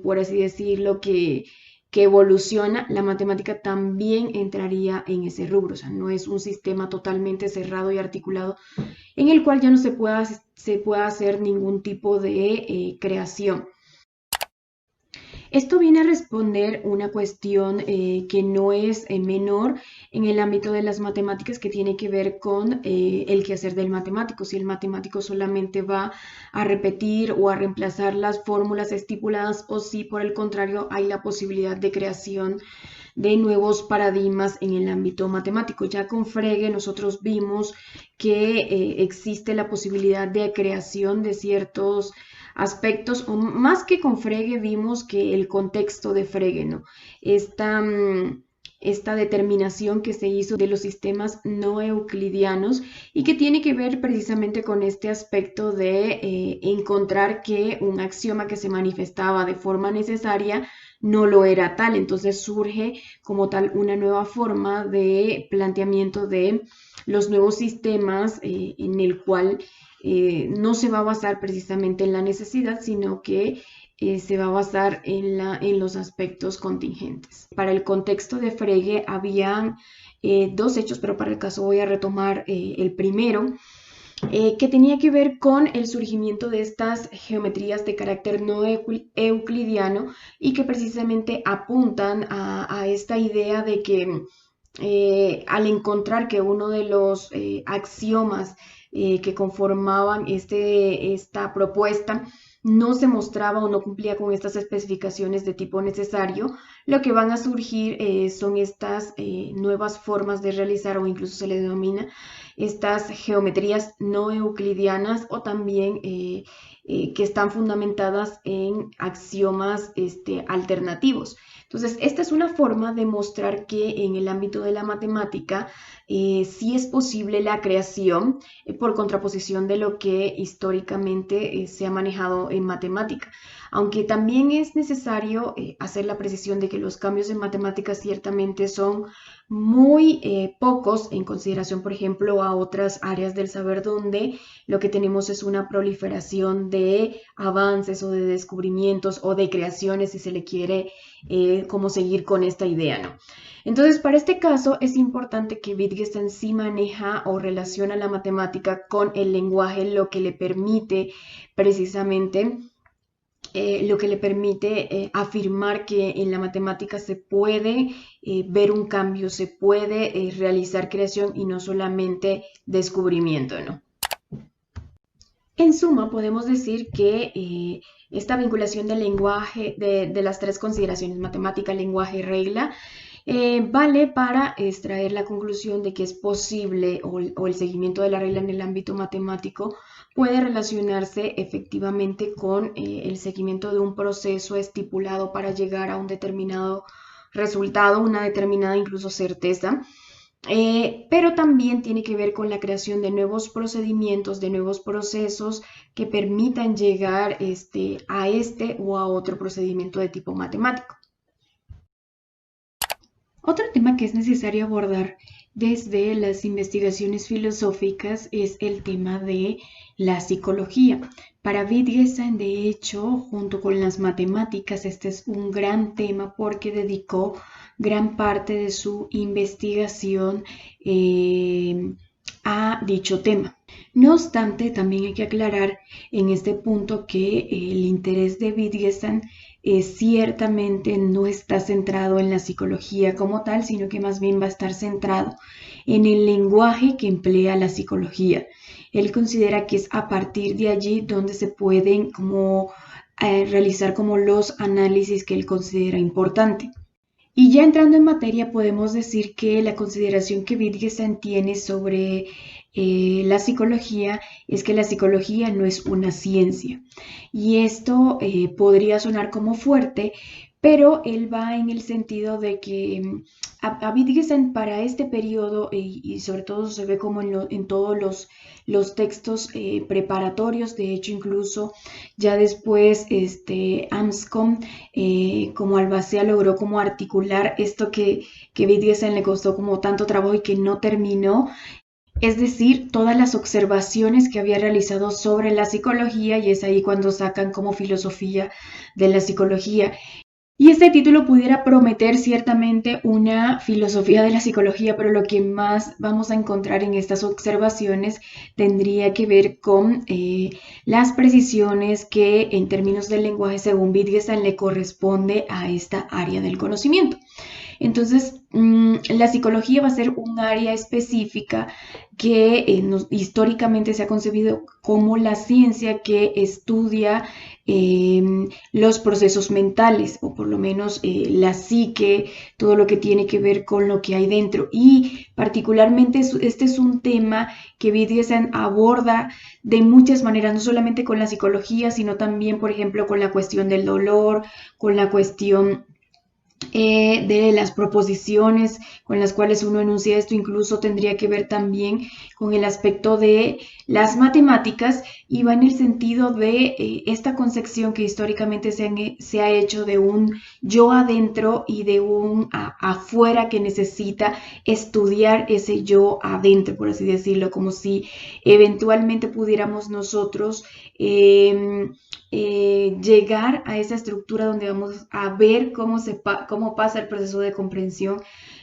por así decirlo, que evoluciona, la matemática también entraría en ese rubro. O sea, no es un sistema totalmente cerrado y articulado en el cual ya no se pueda hacer ningún tipo de creación. Esto viene a responder una cuestión que no es menor en el ámbito de las matemáticas, que tiene que ver con el quehacer del matemático. Si el matemático solamente va a repetir o a reemplazar las fórmulas estipuladas, o si por el contrario hay la posibilidad de creación de nuevos paradigmas en el ámbito matemático. Ya con Frege nosotros vimos que existe la posibilidad de creación de ciertos aspectos, o más que con Frege vimos que el contexto de Frege, ¿no? Esta determinación que se hizo de los sistemas no euclidianos y que tiene que ver precisamente con este aspecto de encontrar que un axioma que se manifestaba de forma necesaria no lo era tal. Entonces surge como tal una nueva forma de planteamiento de los nuevos sistemas en el cual no se va a basar precisamente en la necesidad, sino que se va a basar en los aspectos contingentes. Para el contexto de Frege habían dos hechos, pero para el caso voy a retomar el primero, que tenía que ver con el surgimiento de estas geometrías de carácter no euclidiano y que precisamente apuntan a esta idea de que al encontrar que uno de los axiomas que conformaban esta propuesta no se mostraba o no cumplía con estas especificaciones de tipo necesario, lo que van a surgir son estas nuevas formas de realizar, o incluso se le denomina estas geometrías no euclidianas, o también que están fundamentadas en axiomas alternativos. Entonces, esta es una forma de mostrar que en el ámbito de la matemática sí es posible la creación por contraposición de lo que históricamente se ha manejado en matemática. Aunque también es necesario hacer la precisión de que los cambios en matemáticas ciertamente son muy pocos en consideración, por ejemplo, a otras áreas del saber donde lo que tenemos es una proliferación de avances o de descubrimientos o de creaciones, si se le quiere como seguir con esta idea, ¿no? Entonces, para este caso es importante que Wittgenstein sí maneja o relaciona la matemática con el lenguaje, lo que le permite precisamente afirmar que en la matemática se puede ver un cambio, se puede realizar creación y no solamente descubrimiento, ¿no? En suma, podemos decir que esta vinculación del lenguaje, de las tres consideraciones, matemática, lenguaje y regla, vale para extraer la conclusión de que es posible o el seguimiento de la regla en el ámbito matemático puede relacionarse efectivamente con el seguimiento de un proceso estipulado para llegar a un determinado resultado, una determinada incluso certeza. Pero también tiene que ver con la creación de nuevos procedimientos, de nuevos procesos que permitan llegar a este o a otro procedimiento de tipo matemático. Otro tema que es necesario abordar desde las investigaciones filosóficas es el tema de la psicología. Para Wittgenstein, de hecho, junto con las matemáticas, este es un gran tema porque dedicó gran parte de su investigación a dicho tema. No obstante, también hay que aclarar en este punto que el interés de Wittgenstein ciertamente no está centrado en la psicología como tal, sino que más bien va a estar centrado en el lenguaje que emplea la psicología. Él considera que es a partir de allí donde se pueden realizar como los análisis que él considera importante. Y ya entrando en materia, podemos decir que la consideración que Wittgenstein tiene sobre la psicología es que la psicología no es una ciencia. Y esto podría sonar como fuerte, pero él va en el sentido de que a Wittgenstein para este periodo, y sobre todo se ve como en todos los textos preparatorios, de hecho incluso ya después Anscombe como Albacea logró como articular esto que Wittgenstein le costó como tanto trabajo y que no terminó. Es decir, todas las observaciones que había realizado sobre la psicología, y es ahí cuando sacan como filosofía de la psicología. Y este título pudiera prometer ciertamente una filosofía de la psicología, pero lo que más vamos a encontrar en estas observaciones tendría que ver con las precisiones que en términos del lenguaje, según Wittgenstein, le corresponde a esta área del conocimiento. Entonces, la psicología va a ser un área específica que históricamente se ha concebido como la ciencia que estudia los procesos mentales, o por lo menos la psique, todo lo que tiene que ver con lo que hay dentro. Y particularmente este es un tema que Wittgenstein aborda de muchas maneras, no solamente con la psicología, sino también, por ejemplo, con la cuestión del dolor, con la cuestión de las proposiciones con las cuales uno enuncia esto, incluso tendría que ver también con el aspecto de las matemáticas, y va en el sentido de esta concepción que históricamente se ha hecho de un yo adentro y de un afuera que necesita estudiar ese yo adentro, por así decirlo, como si eventualmente pudiéramos nosotros llegar a esa estructura donde vamos a ver cómo pasa el proceso de comprensión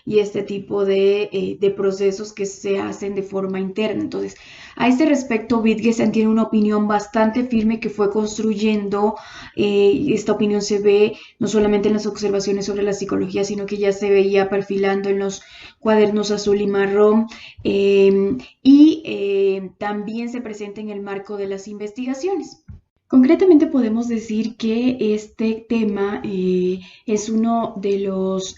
y este tipo de procesos que se hacen de forma interna. Entonces, a este respecto, Wittgenstein tiene una opinión bastante firme que fue construyendo, y esta opinión se ve no solamente en las observaciones sobre la psicología, sino que ya se veía perfilando en los cuadernos azul y marrón, y también se presenta en el marco de las investigaciones. Concretamente podemos decir que este tema es uno de los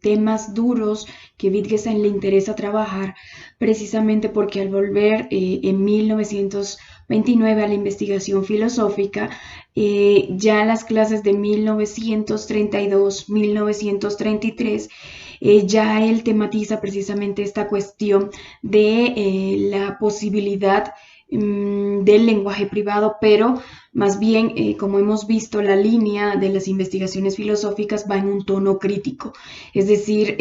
temas duros que Wittgenstein le interesa trabajar, precisamente porque al volver en 1929 a la investigación filosófica, ya las clases de 1932, 1933, ya él tematiza precisamente esta cuestión de la posibilidad del lenguaje privado, pero más bien, como hemos visto, la línea de las investigaciones filosóficas va en un tono crítico, es decir,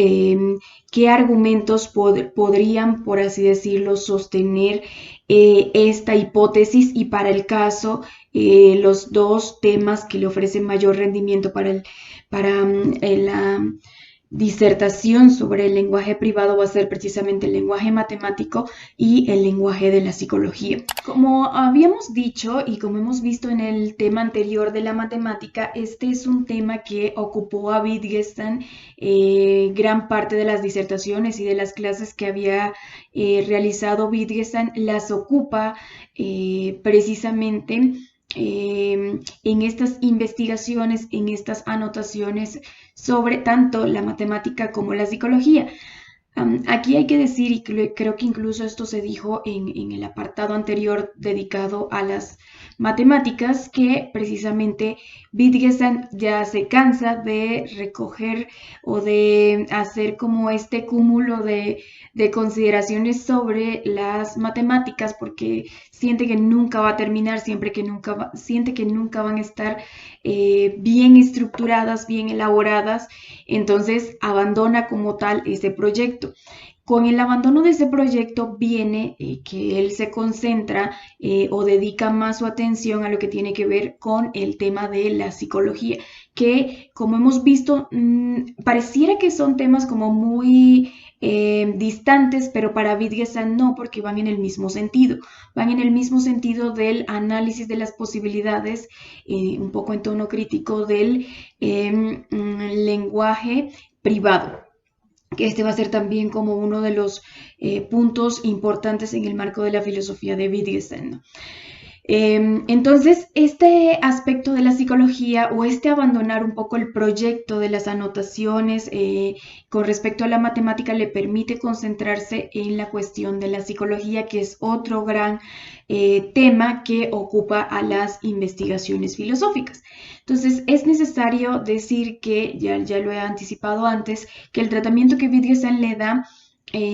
qué argumentos podrían, por así decirlo, sostener esta hipótesis, y para el caso, los dos temas que le ofrecen mayor rendimiento para la disertación sobre el lenguaje privado va a ser precisamente el lenguaje matemático y el lenguaje de la psicología. Como habíamos dicho y como hemos visto en el tema anterior de la matemática, este es un tema que ocupó a Wittgenstein gran parte de las disertaciones y de las clases que había realizado Wittgenstein las ocupa precisamente en estas investigaciones, en estas anotaciones sobre tanto la matemática como la psicología. Aquí hay que decir, y creo que incluso esto se dijo en el apartado anterior dedicado a las matemáticas, que precisamente Wittgenstein ya se cansa de recoger o de hacer como este cúmulo de consideraciones sobre las matemáticas, porque siente que nunca va a terminar, siente que nunca van a estar bien estructuradas, bien elaboradas. Entonces abandona como tal ese proyecto. Con el abandono de ese proyecto viene que él se concentra o dedica más su atención a lo que tiene que ver con el tema de la psicología, que como hemos visto, pareciera que son temas como muy distantes, pero para Wittgenstein no, porque van en el mismo sentido. Van en el mismo sentido del análisis de las posibilidades, un poco en tono crítico del lenguaje privado, que este va a ser también como uno de los puntos importantes en el marco de la filosofía de Wittgenstein, ¿no? Entonces, este aspecto de la psicología, o este abandonar un poco el proyecto de las anotaciones con respecto a la matemática, le permite concentrarse en la cuestión de la psicología, que es otro gran tema que ocupa a las investigaciones filosóficas. Entonces, es necesario decir que, ya lo he anticipado antes, que el tratamiento que Wittgenstein le da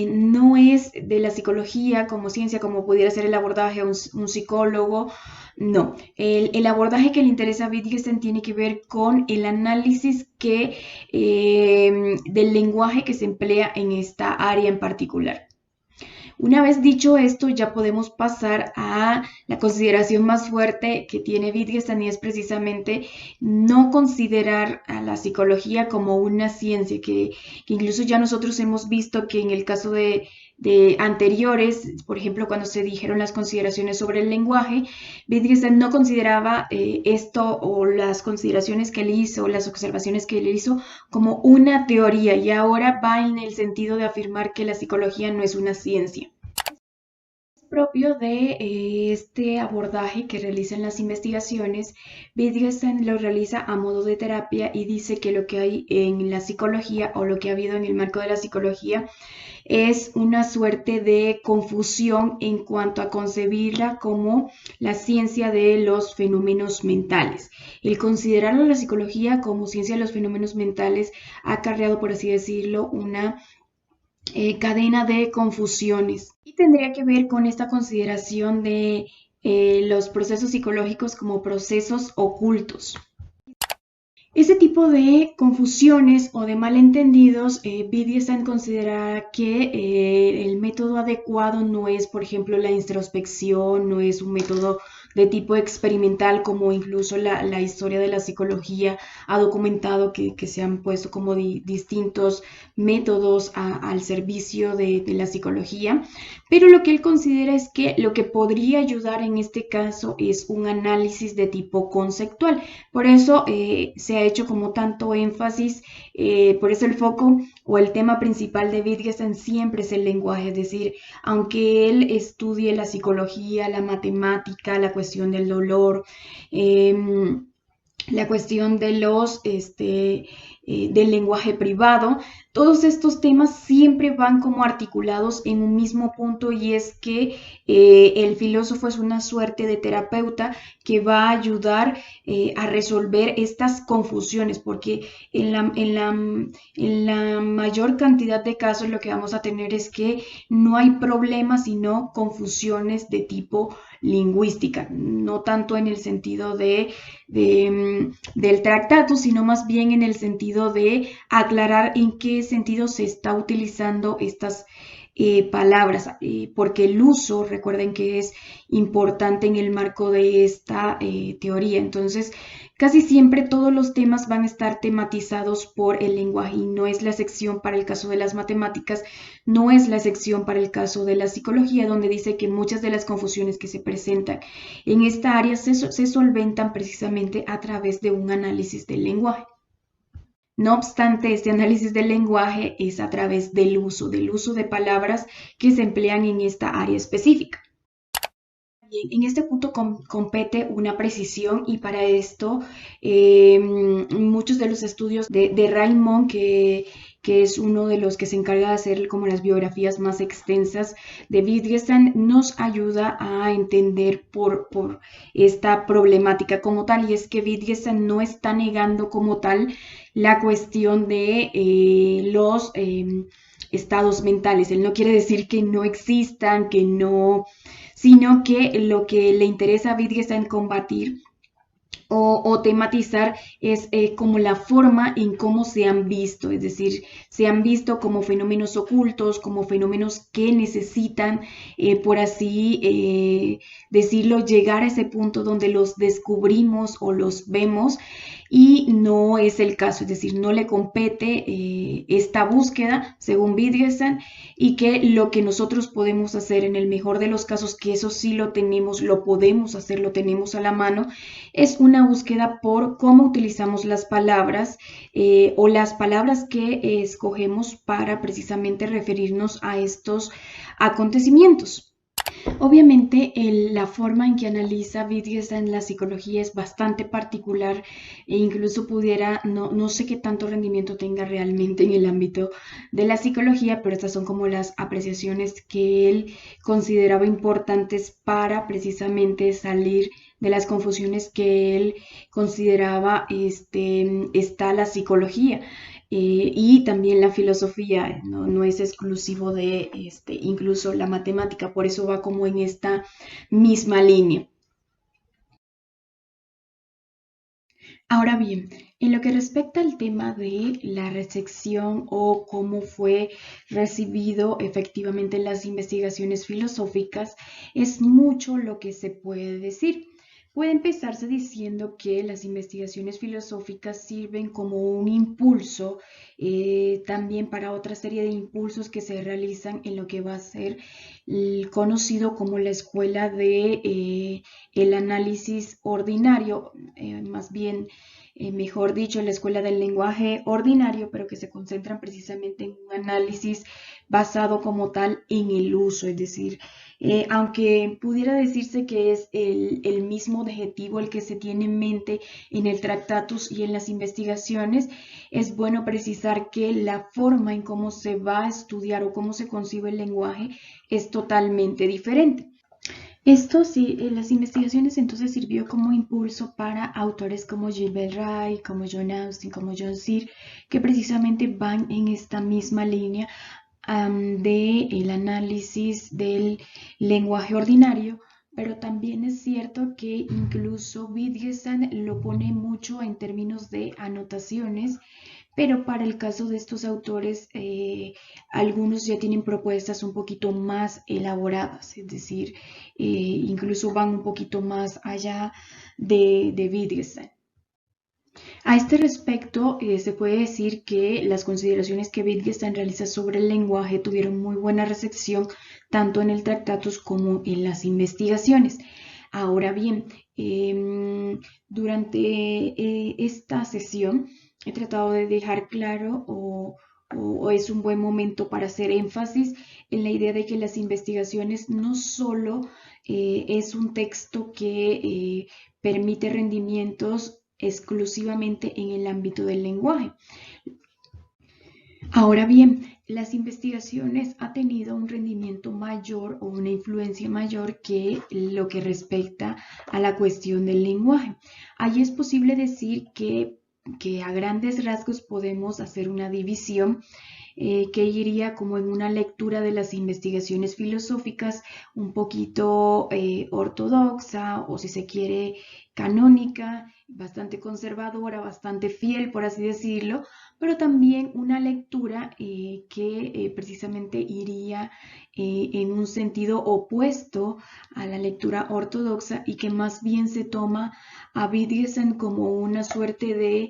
no es de la psicología como ciencia, como pudiera ser el abordaje a un psicólogo. No, el abordaje que le interesa a Wittgenstein tiene que ver con el análisis del lenguaje que se emplea en esta área en particular. Una vez dicho esto, ya podemos pasar a la consideración más fuerte que tiene Wittgenstein, y es precisamente no considerar a la psicología como una ciencia, que incluso ya nosotros hemos visto que en el caso de anteriores, por ejemplo, cuando se dijeron las consideraciones sobre el lenguaje, Wittgenstein no consideraba esto o las consideraciones que él hizo, las observaciones que él hizo como una teoría, y ahora va en el sentido de afirmar que la psicología no es una ciencia. Propio de este abordaje que realizan las investigaciones, Wittgenstein lo realiza a modo de terapia y dice que lo que hay en la psicología o lo que ha habido en el marco de la psicología es una suerte de confusión en cuanto a concebirla como la ciencia de los fenómenos mentales. El considerar a la psicología como ciencia de los fenómenos mentales ha acarreado, por así decirlo, una cadena de confusiones y tendría que ver con esta consideración de los procesos psicológicos como procesos ocultos. Ese tipo de confusiones o de malentendidos, Wittgenstein considera que el método adecuado no es, por ejemplo, la introspección, no es un método de tipo experimental, como incluso la historia de la psicología ha documentado que se han puesto como distintos métodos al servicio de la psicología, pero lo que él considera es que lo que podría ayudar en este caso es un análisis de tipo conceptual. Por eso se ha hecho como tanto énfasis, por eso el foco o el tema principal de Wittgenstein siempre es el lenguaje, es decir, aunque él estudie la psicología, la matemática, la cuestión del dolor, la cuestión de del lenguaje privado, todos estos temas siempre van como articulados en un mismo punto, y es que el filósofo es una suerte de terapeuta que va a ayudar a resolver estas confusiones, porque en la mayor cantidad de casos lo que vamos a tener es que no hay problemas, sino confusiones de tipo lingüística, no tanto en el sentido del tractato, sino más bien en el sentido de aclarar en qué sentido se está utilizando estas palabras, porque el uso, recuerden que es importante en el marco de esta teoría. Entonces, casi siempre todos los temas van a estar tematizados por el lenguaje, y no es la excepción para el caso de las matemáticas, no es la excepción para el caso de la psicología, donde dice que muchas de las confusiones que se presentan en esta área se solventan precisamente a través de un análisis del lenguaje. No obstante, este análisis del lenguaje es a través del uso de palabras que se emplean en esta área específica. En este punto compete una precisión, y para esto muchos de los estudios de Raymond, que es uno de los que se encarga de hacer como las biografías más extensas de Wittgenstein, nos ayuda a entender por esta problemática como tal, y es que Wittgenstein no está negando como tal la cuestión de los estados mentales. Él no quiere decir que no existan, que no, sino que lo que le interesa a Wittgenstein combatir o tematizar es como la forma en cómo se han visto, es decir, se han visto como fenómenos ocultos, como fenómenos que necesitan, por así decirlo, llegar a ese punto donde los descubrimos o los vemos, y no es el caso, es decir, no le compete esta búsqueda, según Wittgenstein, y que lo que nosotros podemos hacer en el mejor de los casos, que eso sí lo tenemos, lo podemos hacer, lo tenemos a la mano, es una búsqueda por cómo utilizamos las palabras o las palabras que escogemos para precisamente referirnos a estos acontecimientos. Obviamente, la forma en que analiza Wittgenstein la psicología es bastante particular, e incluso pudiera, no sé qué tanto rendimiento tenga realmente en el ámbito de la psicología, pero estas son como las apreciaciones que él consideraba importantes para precisamente salir de las confusiones que él consideraba está la psicología. Y también la filosofía, no es exclusivo de incluso la matemática, por eso va como en esta misma línea. Ahora bien, en lo que respecta al tema de la recepción o cómo fue recibido efectivamente en las investigaciones filosóficas, es mucho lo que se puede decir. Puede empezarse diciendo que las investigaciones filosóficas sirven como un impulso también para otra serie de impulsos que se realizan en lo que va a ser conocido como la escuela de el análisis ordinario, más bien, mejor dicho, la escuela del lenguaje ordinario, pero que se concentran precisamente en un análisis basado como tal en el uso, es decir, aunque pudiera decirse que es el mismo objetivo el que se tiene en mente en el Tractatus y en las investigaciones, es bueno precisar que la forma en cómo se va a estudiar o cómo se concibe el lenguaje es totalmente diferente. Esto sí, las investigaciones entonces sirvió como impulso para autores como Gilbert Ryle, como John Austin, como John Searle, que precisamente van en esta misma línea de el análisis del lenguaje ordinario, pero también es cierto que incluso Wittgenstein lo pone mucho en términos de anotaciones, pero para el caso de estos autores, algunos ya tienen propuestas un poquito más elaboradas, es decir, incluso van un poquito más allá de Wittgenstein. A este respecto, se puede decir que las consideraciones que Wittgenstein realiza sobre el lenguaje tuvieron muy buena recepción tanto en el Tractatus como en las investigaciones. Ahora bien, durante esta sesión he tratado de dejar claro o es un buen momento para hacer énfasis en la idea de que las investigaciones no solo es un texto que permite rendimientos exclusivamente en el ámbito del lenguaje. Ahora bien, las investigaciones han tenido un rendimiento mayor o una influencia mayor que lo que respecta a la cuestión del lenguaje. Allí es posible decir que a grandes rasgos podemos hacer una división que iría como en una lectura de las investigaciones filosóficas un poquito ortodoxa o si se quiere canónica, bastante conservadora, bastante fiel por así decirlo, pero también una lectura que precisamente iría en un sentido opuesto a la lectura ortodoxa y que más bien se toma a Wittgenstein como una suerte de,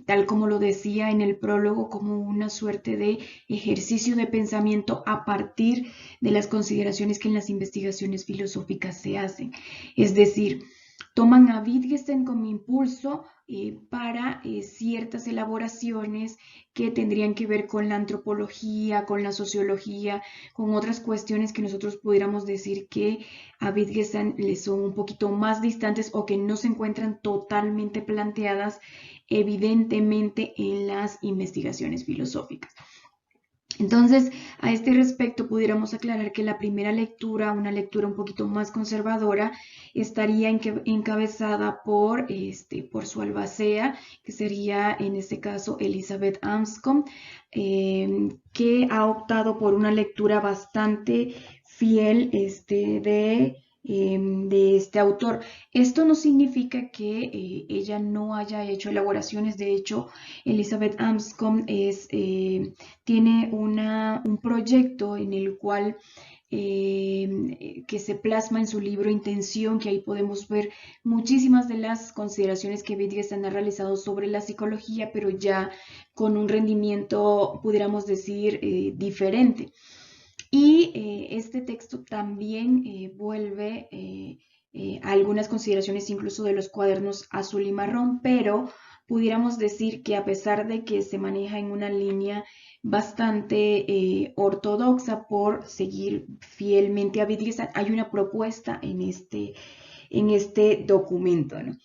tal como lo decía en el prólogo, como una suerte de ejercicio de pensamiento a partir de las consideraciones que en las investigaciones filosóficas se hacen. Es decir, toman a Wittgenstein como impulso para ciertas elaboraciones que tendrían que ver con la antropología, con la sociología, con otras cuestiones que nosotros pudiéramos decir que a Wittgenstein le son un poquito más distantes o que no se encuentran totalmente planteadas evidentemente en las investigaciones filosóficas. Entonces, a este respecto, pudiéramos aclarar que la primera lectura, una lectura un poquito más conservadora, estaría encabezada por su albacea, que sería en este caso Elizabeth Anscombe, que ha optado por una lectura bastante fiel de este autor. Esto no significa que ella no haya hecho elaboraciones. De hecho, Elizabeth Anscombe tiene un proyecto en el cual que se plasma en su libro Intención, que ahí podemos ver muchísimas de las consideraciones que Wittgenstein ha realizado sobre la psicología, pero ya con un rendimiento, pudiéramos decir, diferente. Y este texto también vuelve a algunas consideraciones incluso de los cuadernos azul y marrón, pero pudiéramos decir que a pesar de que se maneja en una línea bastante ortodoxa por seguir fielmente a Wittgenstein, hay una propuesta en este documento, ¿no?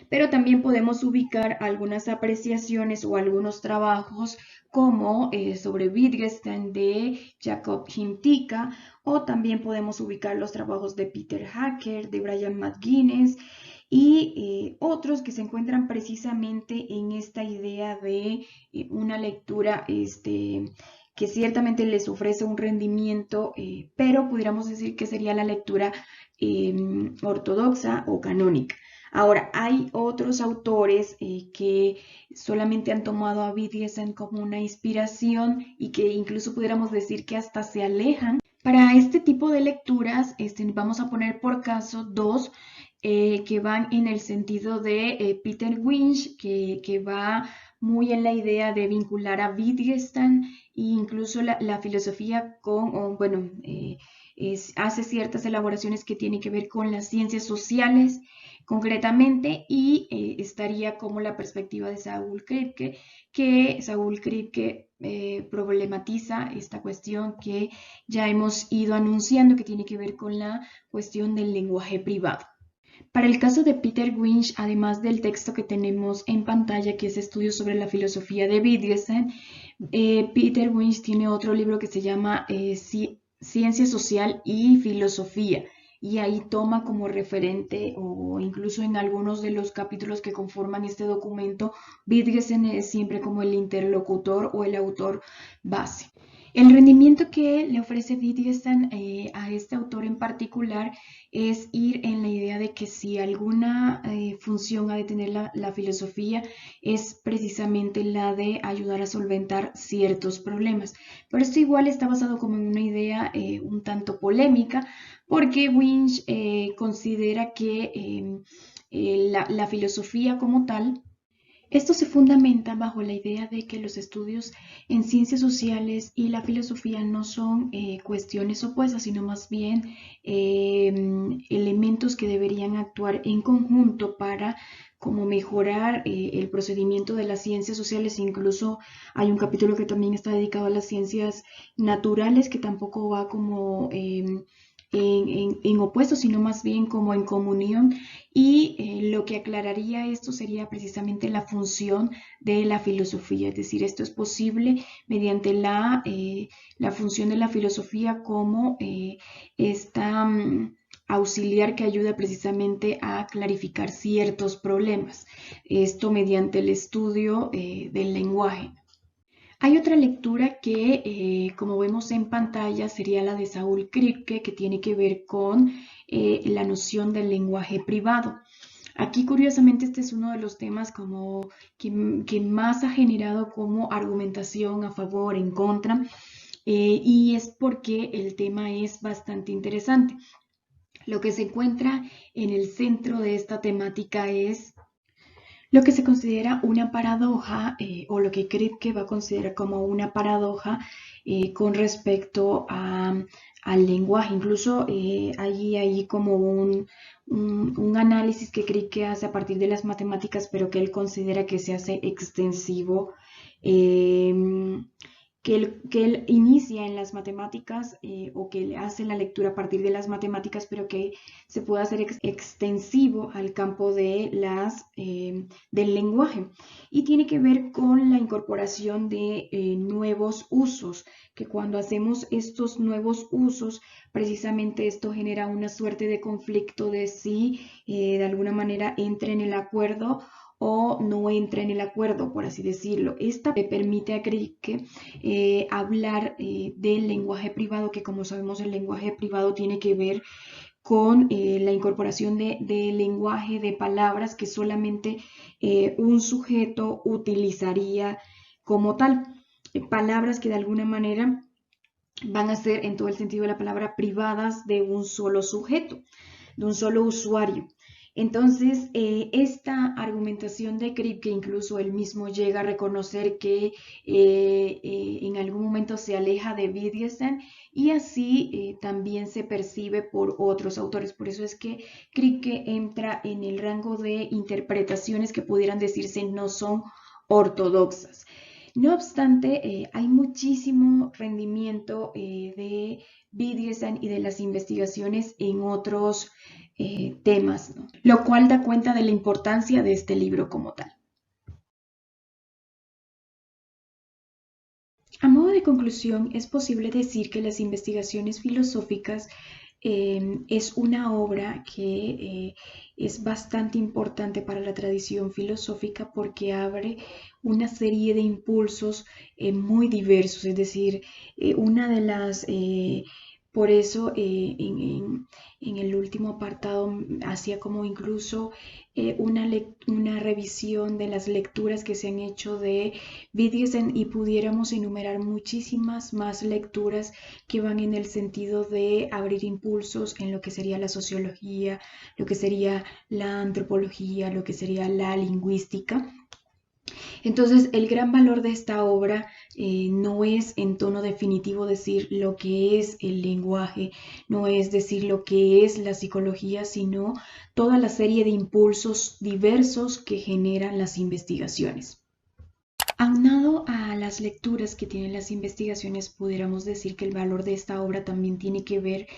Pero también podemos ubicar algunas apreciaciones o algunos trabajos como sobre Wittgenstein de Jacob Hintika, o también podemos ubicar los trabajos de Peter Hacker, de Brian McGuinness y otros que se encuentran precisamente en esta idea de una lectura que ciertamente les ofrece un rendimiento, pero pudiéramos decir que sería la lectura ortodoxa o canónica. Ahora, hay otros autores que solamente han tomado a Wittgenstein como una inspiración y que incluso pudiéramos decir que hasta se alejan. Para este tipo de lecturas vamos a poner por caso dos que van en el sentido de Peter Winch, que va muy en la idea de vincular a Wittgenstein e incluso la filosofía con, bueno, hace ciertas elaboraciones que tienen que ver con las ciencias sociales concretamente, y estaría como la perspectiva de Saul Kripke, que Saul Kripke problematiza esta cuestión que ya hemos ido anunciando, que tiene que ver con la cuestión del lenguaje privado. Para el caso de Peter Winch, además del texto que tenemos en pantalla, que es Estudios sobre la filosofía de Wittgenstein, Peter Winch tiene otro libro que se llama Ciencia Social y Filosofía, y ahí toma como referente, o incluso en algunos de los capítulos que conforman este documento, Wittgenstein es siempre como el interlocutor o el autor base. El rendimiento que le ofrece Wittgenstein a este autor en particular es ir en la idea de que si alguna función ha de tener la filosofía, es precisamente la de ayudar a solventar ciertos problemas. Pero esto igual está basado como en una idea un tanto polémica, porque Winch considera que la filosofía como tal, esto se fundamenta bajo la idea de que los estudios en ciencias sociales y la filosofía no son cuestiones opuestas, sino más bien elementos que deberían actuar en conjunto para como mejorar el procedimiento de las ciencias sociales. Incluso hay un capítulo que también está dedicado a las ciencias naturales, que tampoco va como en opuesto, sino más bien como en comunión, y lo que aclararía esto sería precisamente la función de la filosofía, es decir, esto es posible mediante la función de la filosofía como esta auxiliar que ayuda precisamente a clarificar ciertos problemas, esto mediante el estudio del lenguaje. Hay otra lectura que, como vemos en pantalla, sería la de Saul Kripke, que tiene que ver con la noción del lenguaje privado. Aquí, curiosamente, este es uno de los temas como que más ha generado como argumentación a favor, en contra, y es porque el tema es bastante interesante. Lo que se encuentra en el centro de esta temática es lo que se considera una paradoja, o lo que Kripke va a considerar como una paradoja con respecto al lenguaje. Incluso hay como un análisis que Kripke hace a partir de las matemáticas, pero que él considera que se hace extensivo, que él inicia en las matemáticas, o que él hace la lectura a partir de las matemáticas, pero que se puede hacer extensivo al campo de del lenguaje. Y tiene que ver con la incorporación de nuevos usos, que cuando hacemos estos nuevos usos, precisamente esto genera una suerte de conflicto de si de alguna manera entra en el acuerdo o no entra en el acuerdo, por así decirlo. Esta permite a Kripke hablar del lenguaje privado, que como sabemos el lenguaje privado tiene que ver con la incorporación de lenguaje, de palabras que solamente un sujeto utilizaría como tal. Palabras que de alguna manera van a ser, en todo el sentido de la palabra, privadas de un solo sujeto, de un solo usuario. Entonces, esta argumentación de Kripke, incluso él mismo llega a reconocer que en algún momento se aleja de Wittgenstein, y así también se percibe por otros autores. Por eso es que Kripke entra en el rango de interpretaciones que pudieran decirse no son ortodoxas. No obstante, hay muchísimo rendimiento de Wittgenstein y de las investigaciones en otros temas, ¿no? Lo cual da cuenta de la importancia de este libro como tal. A modo de conclusión, es posible decir que las investigaciones filosóficas es una obra que es bastante importante para la tradición filosófica, porque abre una serie de impulsos muy diversos. Es decir, una de las Por eso en el último apartado hacía como incluso una revisión de las lecturas que se han hecho de Wittgenstein y pudiéramos enumerar muchísimas más lecturas que van en el sentido de abrir impulsos en lo que sería la sociología, lo que sería la antropología, lo que sería la lingüística. Entonces, el gran valor de esta obra no es en tono definitivo decir lo que es el lenguaje, no es decir lo que es la psicología, sino toda la serie de impulsos diversos que generan las investigaciones. Aunado a las lecturas que tienen las investigaciones, pudiéramos decir que el valor de esta obra también tiene que ver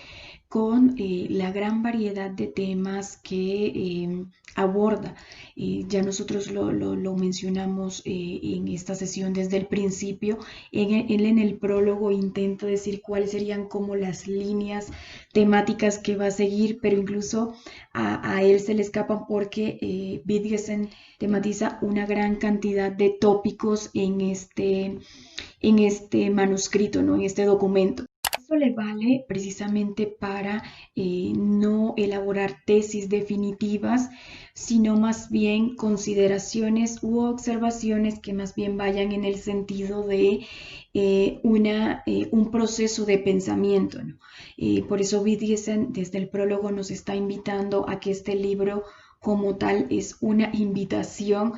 con la gran variedad de temas que aborda. Ya nosotros lo mencionamos en esta sesión desde el principio. Él en el prólogo intenta decir cuáles serían como las líneas temáticas que va a seguir, pero incluso a él se le escapan porque Wittgenstein tematiza una gran cantidad de tópicos en este manuscrito, ¿no? En este documento. Esto le vale precisamente para no elaborar tesis definitivas, sino más bien consideraciones u observaciones que más bien vayan en el sentido de un proceso de pensamiento, ¿no? Por eso Wittgenstein desde el prólogo nos está invitando a que este libro como tal es una invitación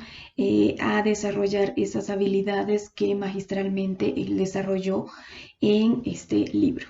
a desarrollar esas habilidades que magistralmente él desarrolló en este libro.